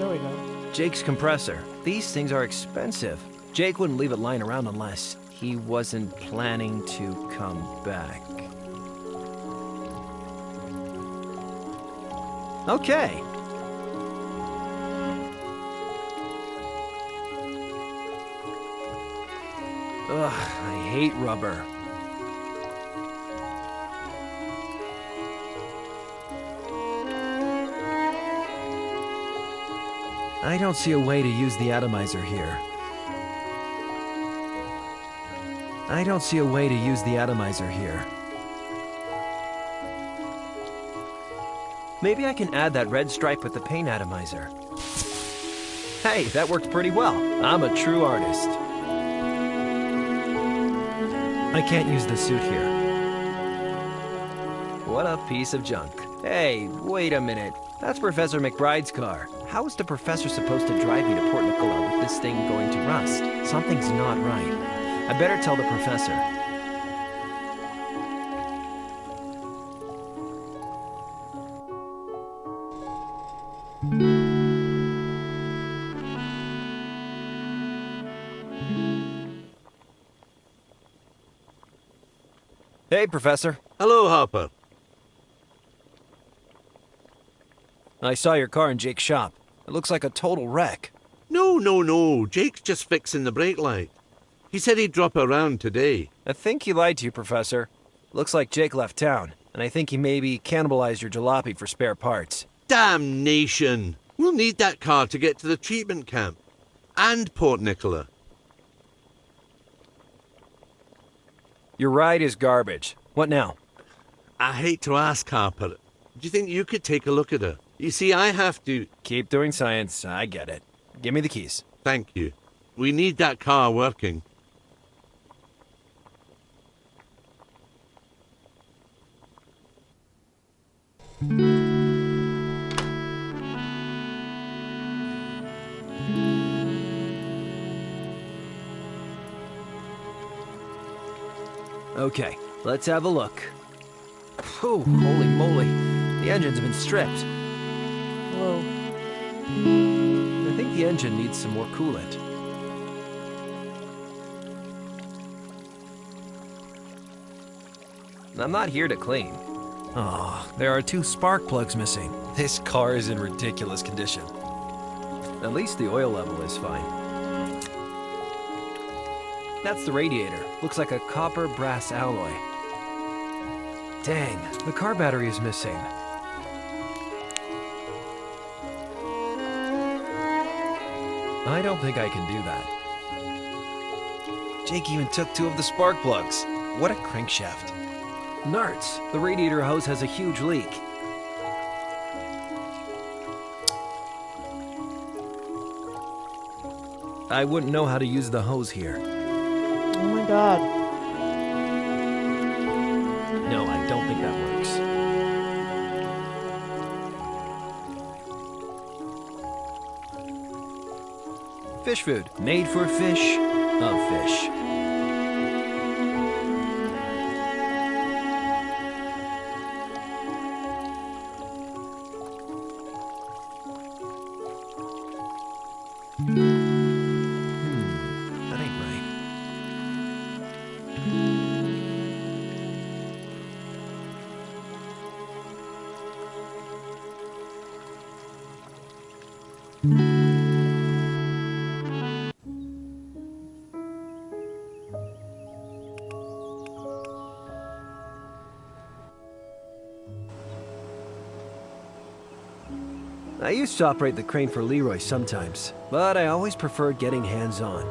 we go. Jake's compressor. These things are expensive. Jake wouldn't leave it lying around unless he wasn't planning to come back. Okay. Ugh, I hate rubber. I don't see a way to use the atomizer here. I don't see a way to use the atomizer here. Maybe I can add that red stripe with the paint atomizer. Hey, that worked pretty well. I'm a true artist. I can't use the suit here. What a piece of junk. Hey, wait a minute. That's Professor McBride's car. How is the professor supposed to drive me to Port Nicola with this thing going to rust? Something's not right. I better tell the professor. Hey, Professor. Hello, Harper. I saw your car in Jake's shop. It looks like a total wreck. No. Jake's just fixing the brake light. He said he'd drop around today. I think he lied to you, Professor. Looks like Jake left town, and I think he maybe cannibalized your jalopy for spare parts. Damnation! We'll need that car to get to the treatment camp. And Port Nicola. Your ride is garbage. What now? I hate to ask, Harper. Do you think you could take a look at her? You see, I have to... Keep doing science. I get it. Give me the keys. Thank you. We need that car working. Okay, let's have a look. Phew, holy moly. The engine's been stripped. Whoa. I think the engine needs some more coolant. I'm not here to clean. Oh, there are 2 spark plugs missing. This car is in ridiculous condition. At least the oil level is fine. That's the radiator. Looks like a copper brass alloy. Dang, the car battery is missing. I don't think I can do that. Jake even took 2 of the spark plugs. What a crankshaft. Narts, the radiator hose has a huge leak. I wouldn't know how to use the hose here. Oh my god. No, I don't think that works. Fish food, made for fish, of fish. That ain't right. I used to operate the crane for Leroy sometimes, but I always preferred getting hands-on.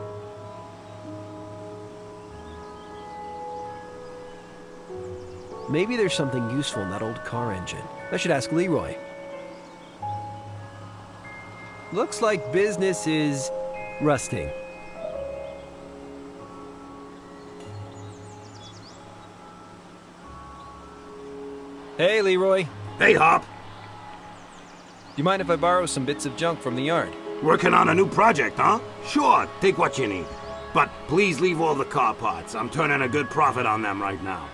Maybe there's something useful in that old car engine. I should ask Leroy. Looks like business is rusting. Hey, Leroy. Hey, Hop. Do you mind if I borrow some bits of junk from the yard? Working on a new project, huh? Sure, take what you need. But please leave all the car parts. I'm turning a good profit on them right now.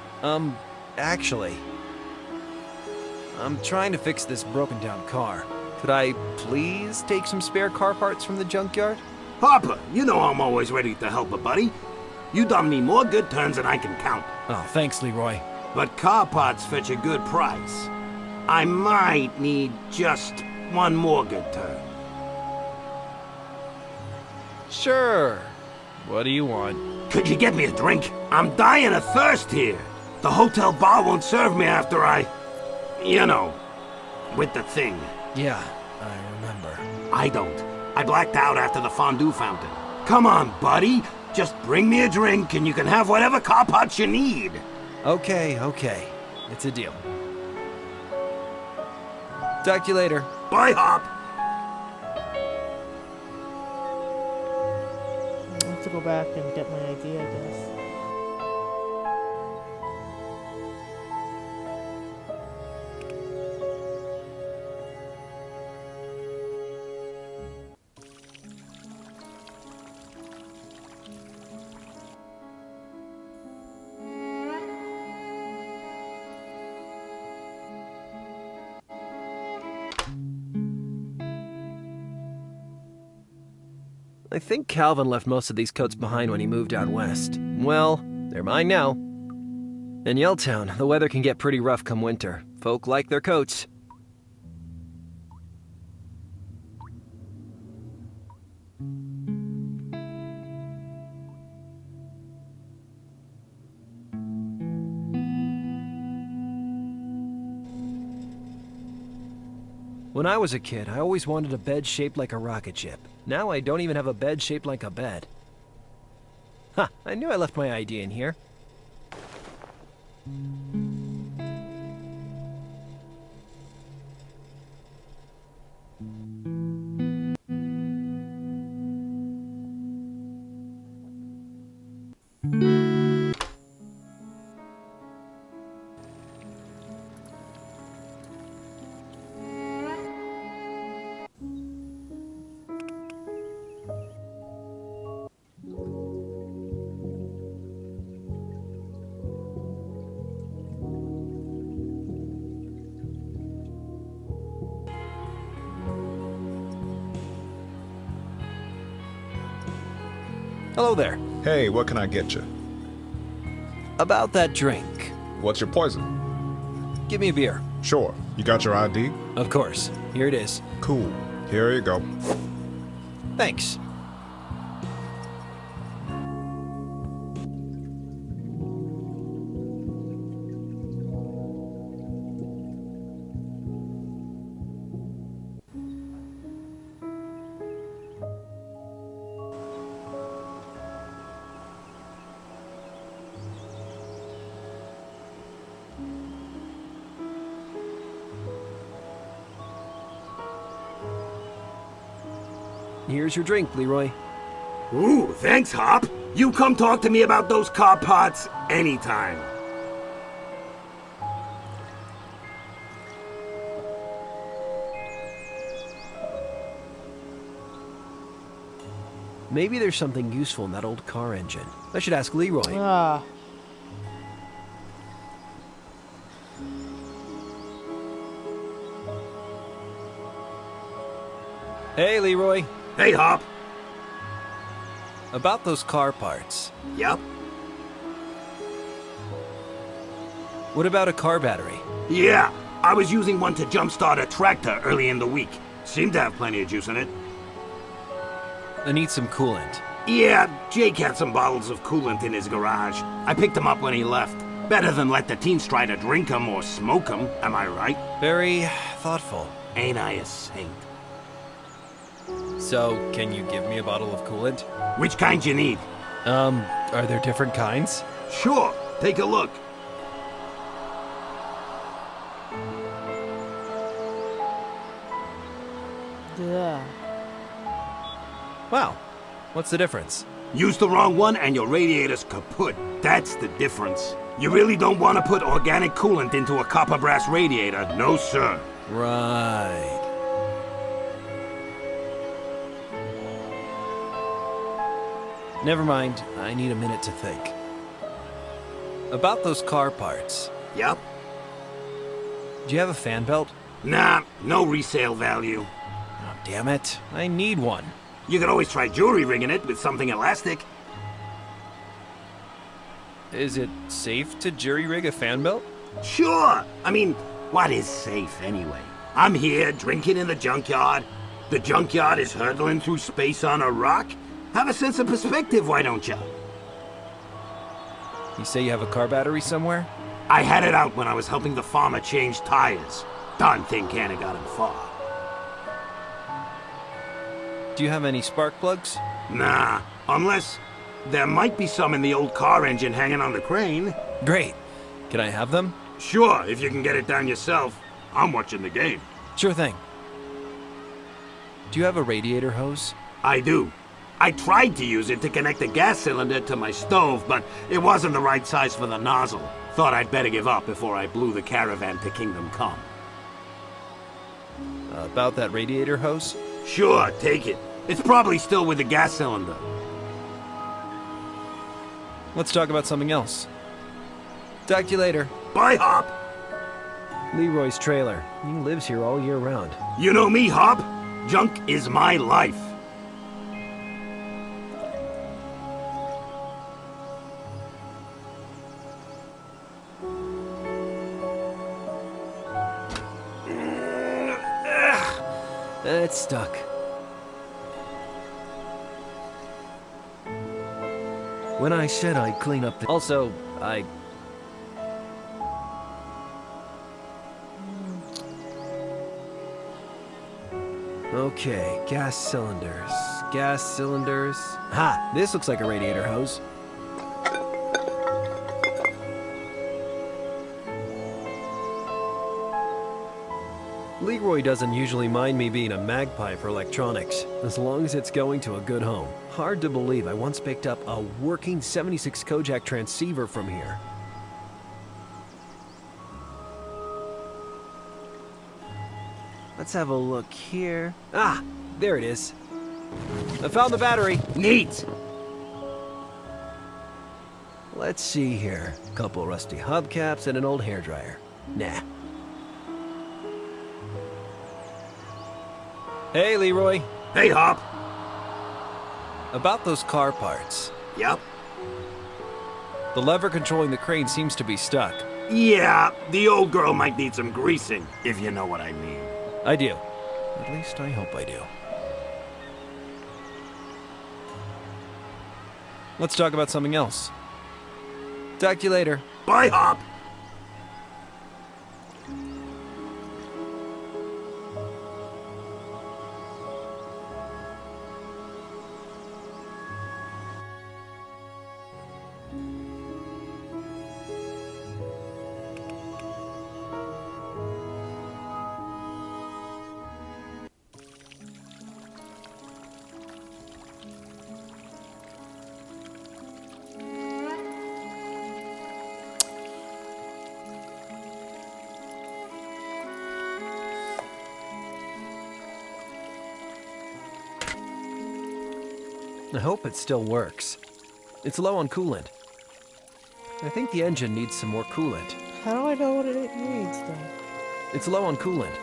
Actually, I'm trying to fix this broken down car. Could I please take some spare car parts from the junkyard? Harper, you know I'm always ready to help a buddy. You done me more good turns than I can count. Oh, thanks, Leroy. But car parts fetch a good price. I might need just one more good turn. Sure. What do you want? Could you get me a drink? I'm dying of thirst here. The hotel bar won't serve me after you know, with the thing. Yeah, I remember. I don't. I blacked out after the fondue fountain. Come on, buddy. Just bring me a drink and you can have whatever car parts you need. Okay. It's a deal. Talk to you later. Bye, Hop. I have to go back and get my ID, I guess. I think Calvin left most of these coats behind when he moved out west. Well, they're mine now. In Yelltown, the weather can get pretty rough come winter. Folk like their coats. When I was a kid, I always wanted a bed shaped like a rocket ship. Now I don't even have a bed shaped like a bed. Ha! I knew I left my ID in here. Hello there. Hey, what can I get you? About that drink. What's your poison? Give me a beer. Sure. You got your ID? Of course. Here it is. Cool. Here you go. Thanks. Here's your drink, Leroy. Ooh, thanks, Hop. You come talk to me about those car parts anytime. Maybe there's something useful in that old car engine. I should ask Leroy. Ah. Hey, Leroy. Hey, Hop. About those car parts. Yep. What about a car battery? Yeah, I was using one to jumpstart a tractor early in the week. Seemed to have plenty of juice in it. I need some coolant. Yeah, Jake had some bottles of coolant in his garage. I picked them up when he left. Better than let the teens try to drink them or smoke them, am I right? Very thoughtful. Ain't I a saint? So, can you give me a bottle of coolant? Which kind you need? Are there different kinds? Sure, take a look. Yeah. Wow. What's the difference? Use the wrong one and your radiator's kaput. That's the difference. You really don't want to put organic coolant into a copper brass radiator, no sir. Right. Never mind. I need a minute to think. About those car parts. Yep. Do you have a fan belt? Nah, no resale value. Oh, damn it. I need one. You could always try jewelry rigging it with something elastic. Is it safe to jury rig a fan belt? Sure. I mean, what is safe anyway? I'm here drinking in the junkyard. The junkyard is hurtling through space on a rock. Have a sense of perspective, why don't you? You say you have a car battery somewhere? I had it out when I was helping the farmer change tires. Darn thing can't have got him far. Do you have any spark plugs? Nah, unless there might be some in the old car engine hanging on the crane. Great. Can I have them? Sure, if you can get it down yourself. I'm watching the game. Sure thing. Do you have a radiator hose? I do. I tried to use it to connect the gas cylinder to my stove, but it wasn't the right size for the nozzle. Thought I'd better give up before I blew the caravan to Kingdom Come. About that radiator hose? Sure, take it. It's probably still with the gas cylinder. Let's talk about something else. Talk to you later. Bye, Hop. Leroy's trailer. He lives here all year round. You know me, Hop. Junk is my life. It's stuck. When I said I'd clean up the... Also, I... Okay, gas cylinders. Gas cylinders. Ha! This looks like a radiator hose. Leroy doesn't usually mind me being a magpie for electronics, as long as it's going to a good home. Hard to believe I once picked up a working 76 Kojak transceiver from here. Let's have a look here. Ah, there it is. I found the battery. Neat! Let's see here. Couple rusty hubcaps and an old hairdryer. Nah. Hey, Leroy. Hey, Hop. About those car parts. Yep. The lever controlling the crane seems to be stuck. Yeah, the old girl might need some greasing, if you know what I mean. I do. At least I hope I do. Let's talk about something else. Talk to you later. Bye, Hop. I hope it still works. It's low on coolant. I think the engine needs some more coolant. How do I know what it needs, though? It's low on coolant.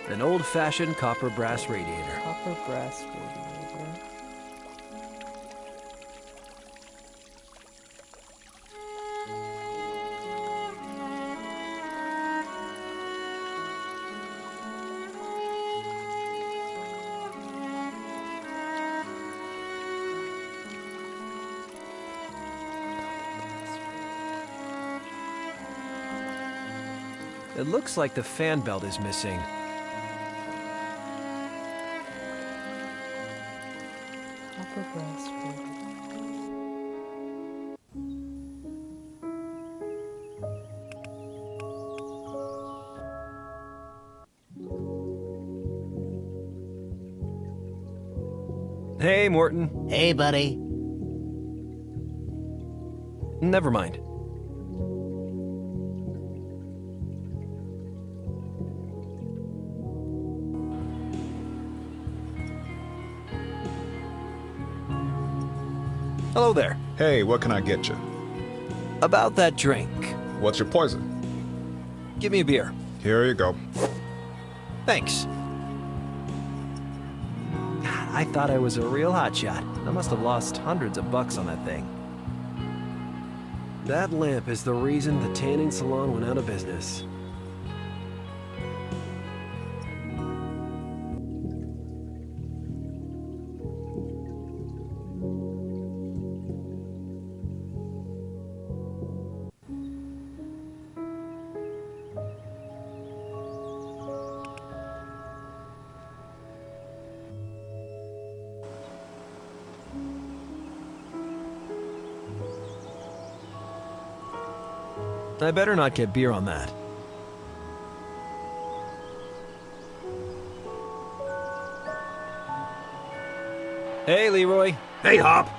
An old-fashioned copper brass radiator. Copper brass radiator. It looks like the fan belt is missing. Copper brass radiator. Hey, Morton. Hey, buddy. Never mind. Hello there. Hey, what can I get you? About that drink. What's your poison? Give me a beer. Here you go. Thanks. God, I thought I was a real hotshot. I must have lost hundreds of bucks on that thing. That lamp is the reason the tanning salon went out of business. I better not get beer on that. Hey, Leroy. Hey, Hop.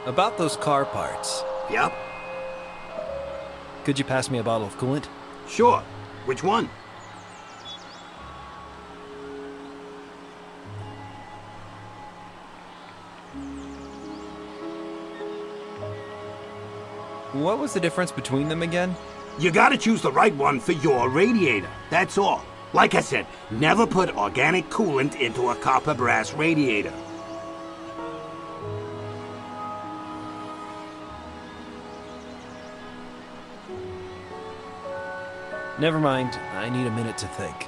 About those car parts. Yep. Could you pass me a bottle of coolant? Sure. Which one? What was the difference between them again? You gotta choose the right one for your radiator. That's all. Like I said, never put organic coolant into a copper brass radiator. Never mind. I need a minute to think.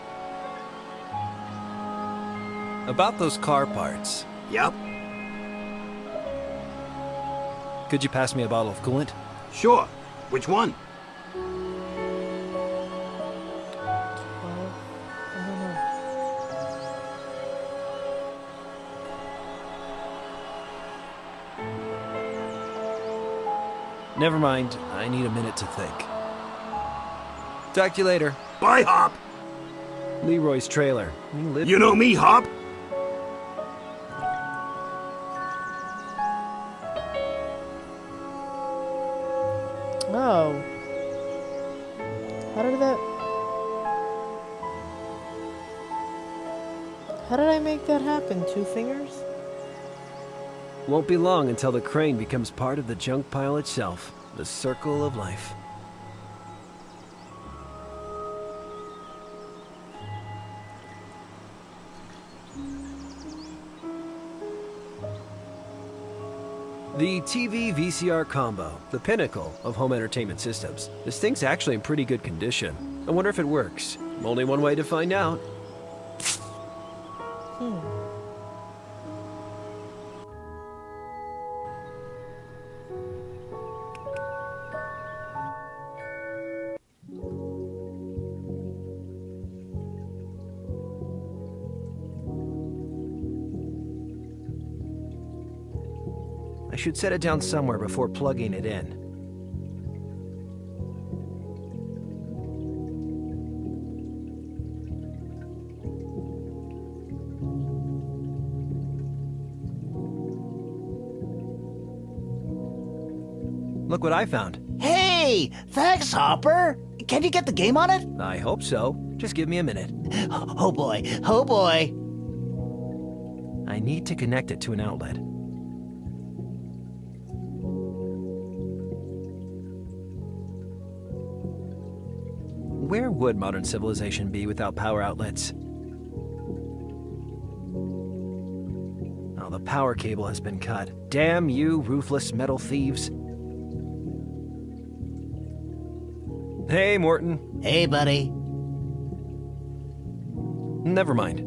About those car parts. Yep. Could you pass me a bottle of coolant? Sure. Which one? Never mind. I need a minute to think. Talk to you later. Bye, Hop. Leroy's trailer. You know me, Hop? Oh. How did I make that happen? 2 fingers? Won't be long until the crane becomes part of the junk pile itself. The circle of life. The TV VCR combo, the pinnacle of home entertainment systems. This thing's actually in pretty good condition. I wonder if it works. Only one way to find out. I should set it down somewhere before plugging it in. Look what I found. Hey! Thanks, Hopper! Can you get the game on it? I hope so. Just give me a minute. Oh boy, oh boy! I need to connect it to an outlet. Where would modern civilization be without power outlets? Oh, the power cable has been cut. Damn you, ruthless metal thieves. Hey, Morton. Hey, buddy. Never mind.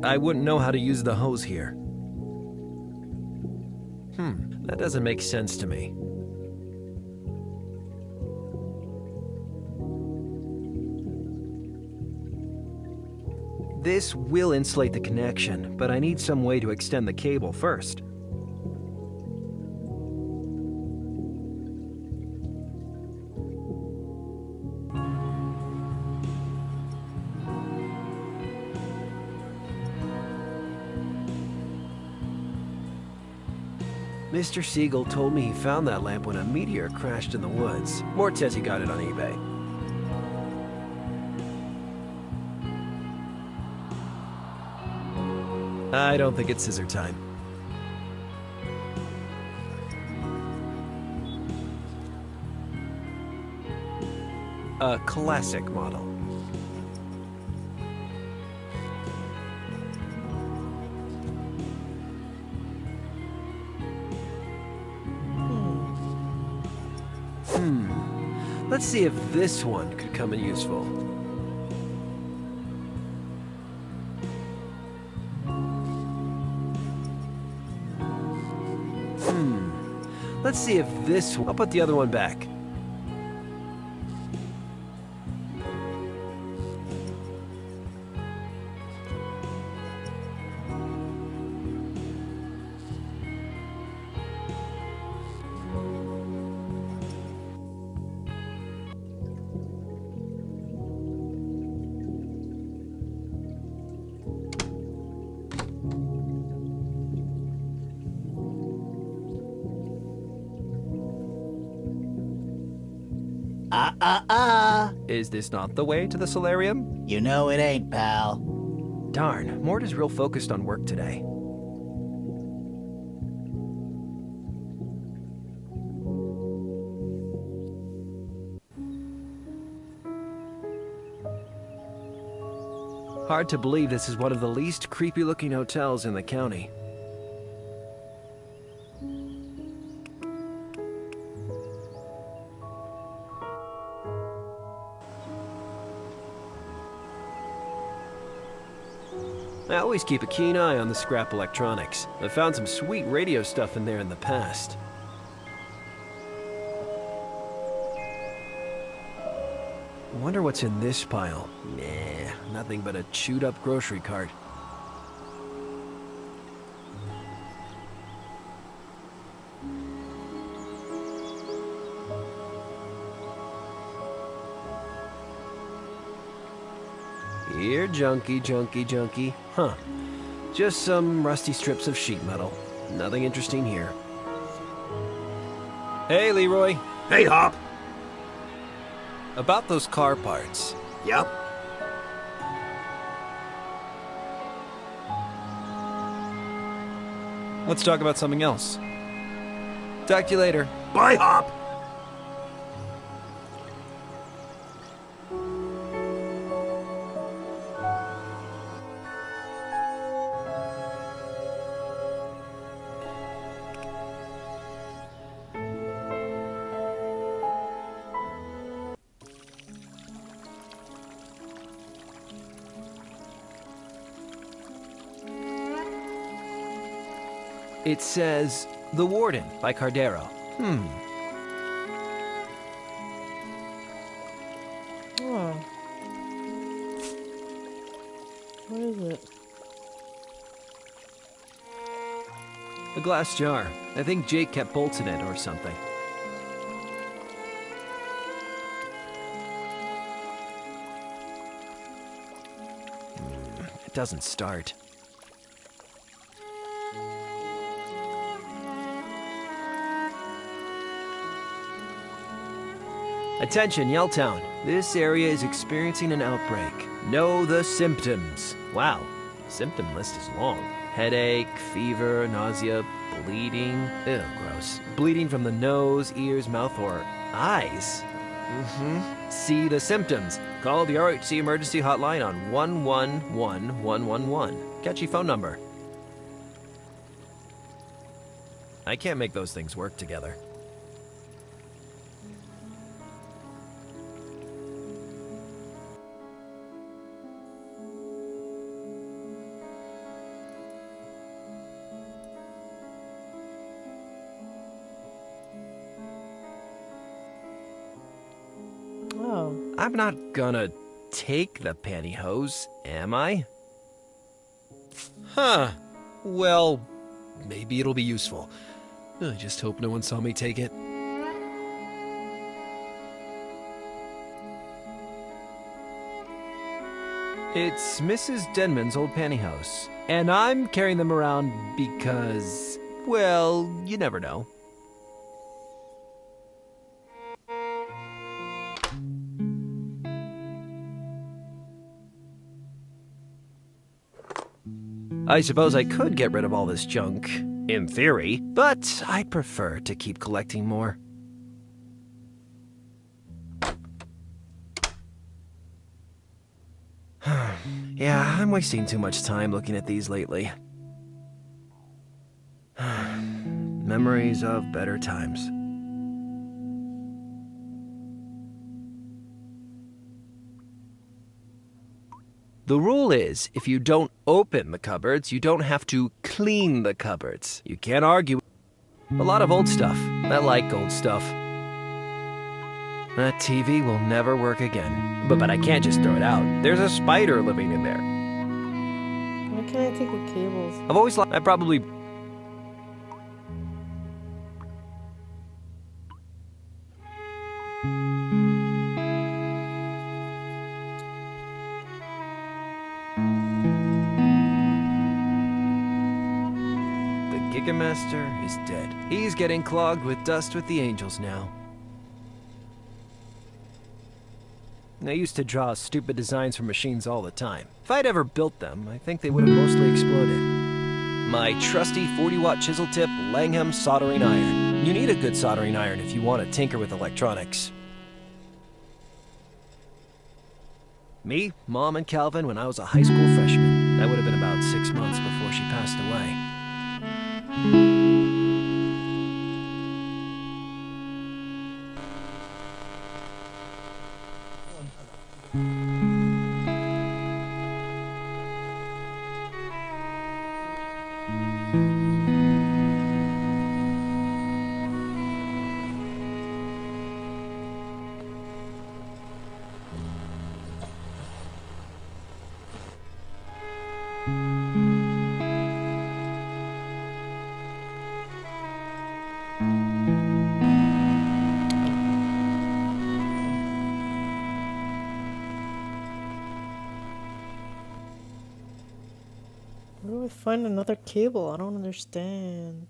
I wouldn't know how to use the hose here. That doesn't make sense to me. This will insulate the connection, but I need some way to extend the cable first. Mr. Siegel told me he found that lamp when a meteor crashed in the woods. Mort says he got it on eBay. I don't think it's scissor time. A classic model. Let's see if this one could come in useful. Let's see if this one... I'll put the other one back. Is this not the way to the solarium? You know it ain't, pal. Darn, Mort is real focused on work today. Hard to believe this is one of the least creepy-looking hotels in the county. I always keep a keen eye on the scrap electronics. I found some sweet radio stuff in there in the past. Wonder what's in this pile. Nah, nothing but a chewed up grocery cart. Here, junkie. Huh. Just some rusty strips of sheet metal. Nothing interesting here. Hey, Leroy. Hey, Hop. About those car parts. Yep. Let's talk about something else. Talk to you later. Bye, Hop. It says The Warden by Cardero. Oh. What is it? A glass jar. I think Jake kept bolts in it or something. It doesn't start. Attention, Yelltown. This area is experiencing an outbreak. Know the symptoms. Wow, the symptom list is long. Headache, fever, nausea, bleeding. Ew, gross. Bleeding from the nose, ears, mouth, or eyes. See the symptoms. Call the RHC emergency hotline on 111111. Catchy phone number. I can't make those things work together. I'm not gonna take the pantyhose, am I? Huh. Well, maybe it'll be useful. I just hope no one saw me take it. It's Mrs. Denman's old pantyhose, and I'm carrying them around because, well, you never know. I suppose I could get rid of all this junk, in theory, but I prefer to keep collecting more. Yeah, I'm wasting too much time looking at these lately. Memories of better times. The rule is, if you don't open the cupboards, you don't have to clean the cupboards. You can't argue. A lot of old stuff. I like old stuff. That TV will never work again. But I can't just throw it out. There's a spider living in there. Why can't I take the cables? I've always liked... I probably... Master is dead. He's getting clogged with dust with the angels now. I used to draw stupid designs for machines all the time. If I'd ever built them, I think they would have mostly exploded. My trusty 40-watt chisel tip Langham soldering iron. You need a good soldering iron if you want to tinker with electronics. Me, Mom, and Calvin when I was a high school freshman. That would have been about 6 months before she passed away. do I find another cable? I don't understand.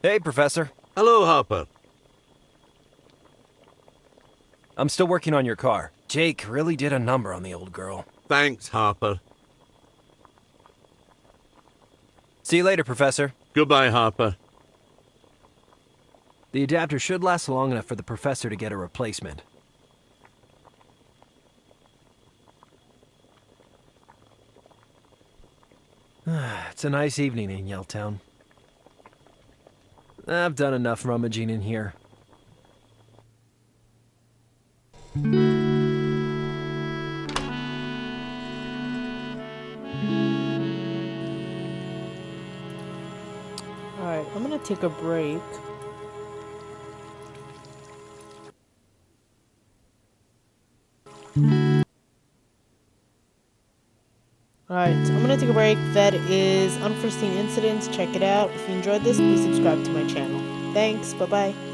Hey, Professor. Hello, Harper. I'm still working on your car. Jake really did a number on the old girl. Thanks, Harper. See you later, Professor. Goodbye, Harper. The adapter should last long enough for the Professor to get a replacement. It's a nice evening in Yelltown. I've done enough rummaging in here. Alright, I'm gonna take a break. Alright, I'm gonna take a break. That is Unforeseen Incidents. Check it out. If you enjoyed this, please subscribe to my channel. Thanks, bye-bye.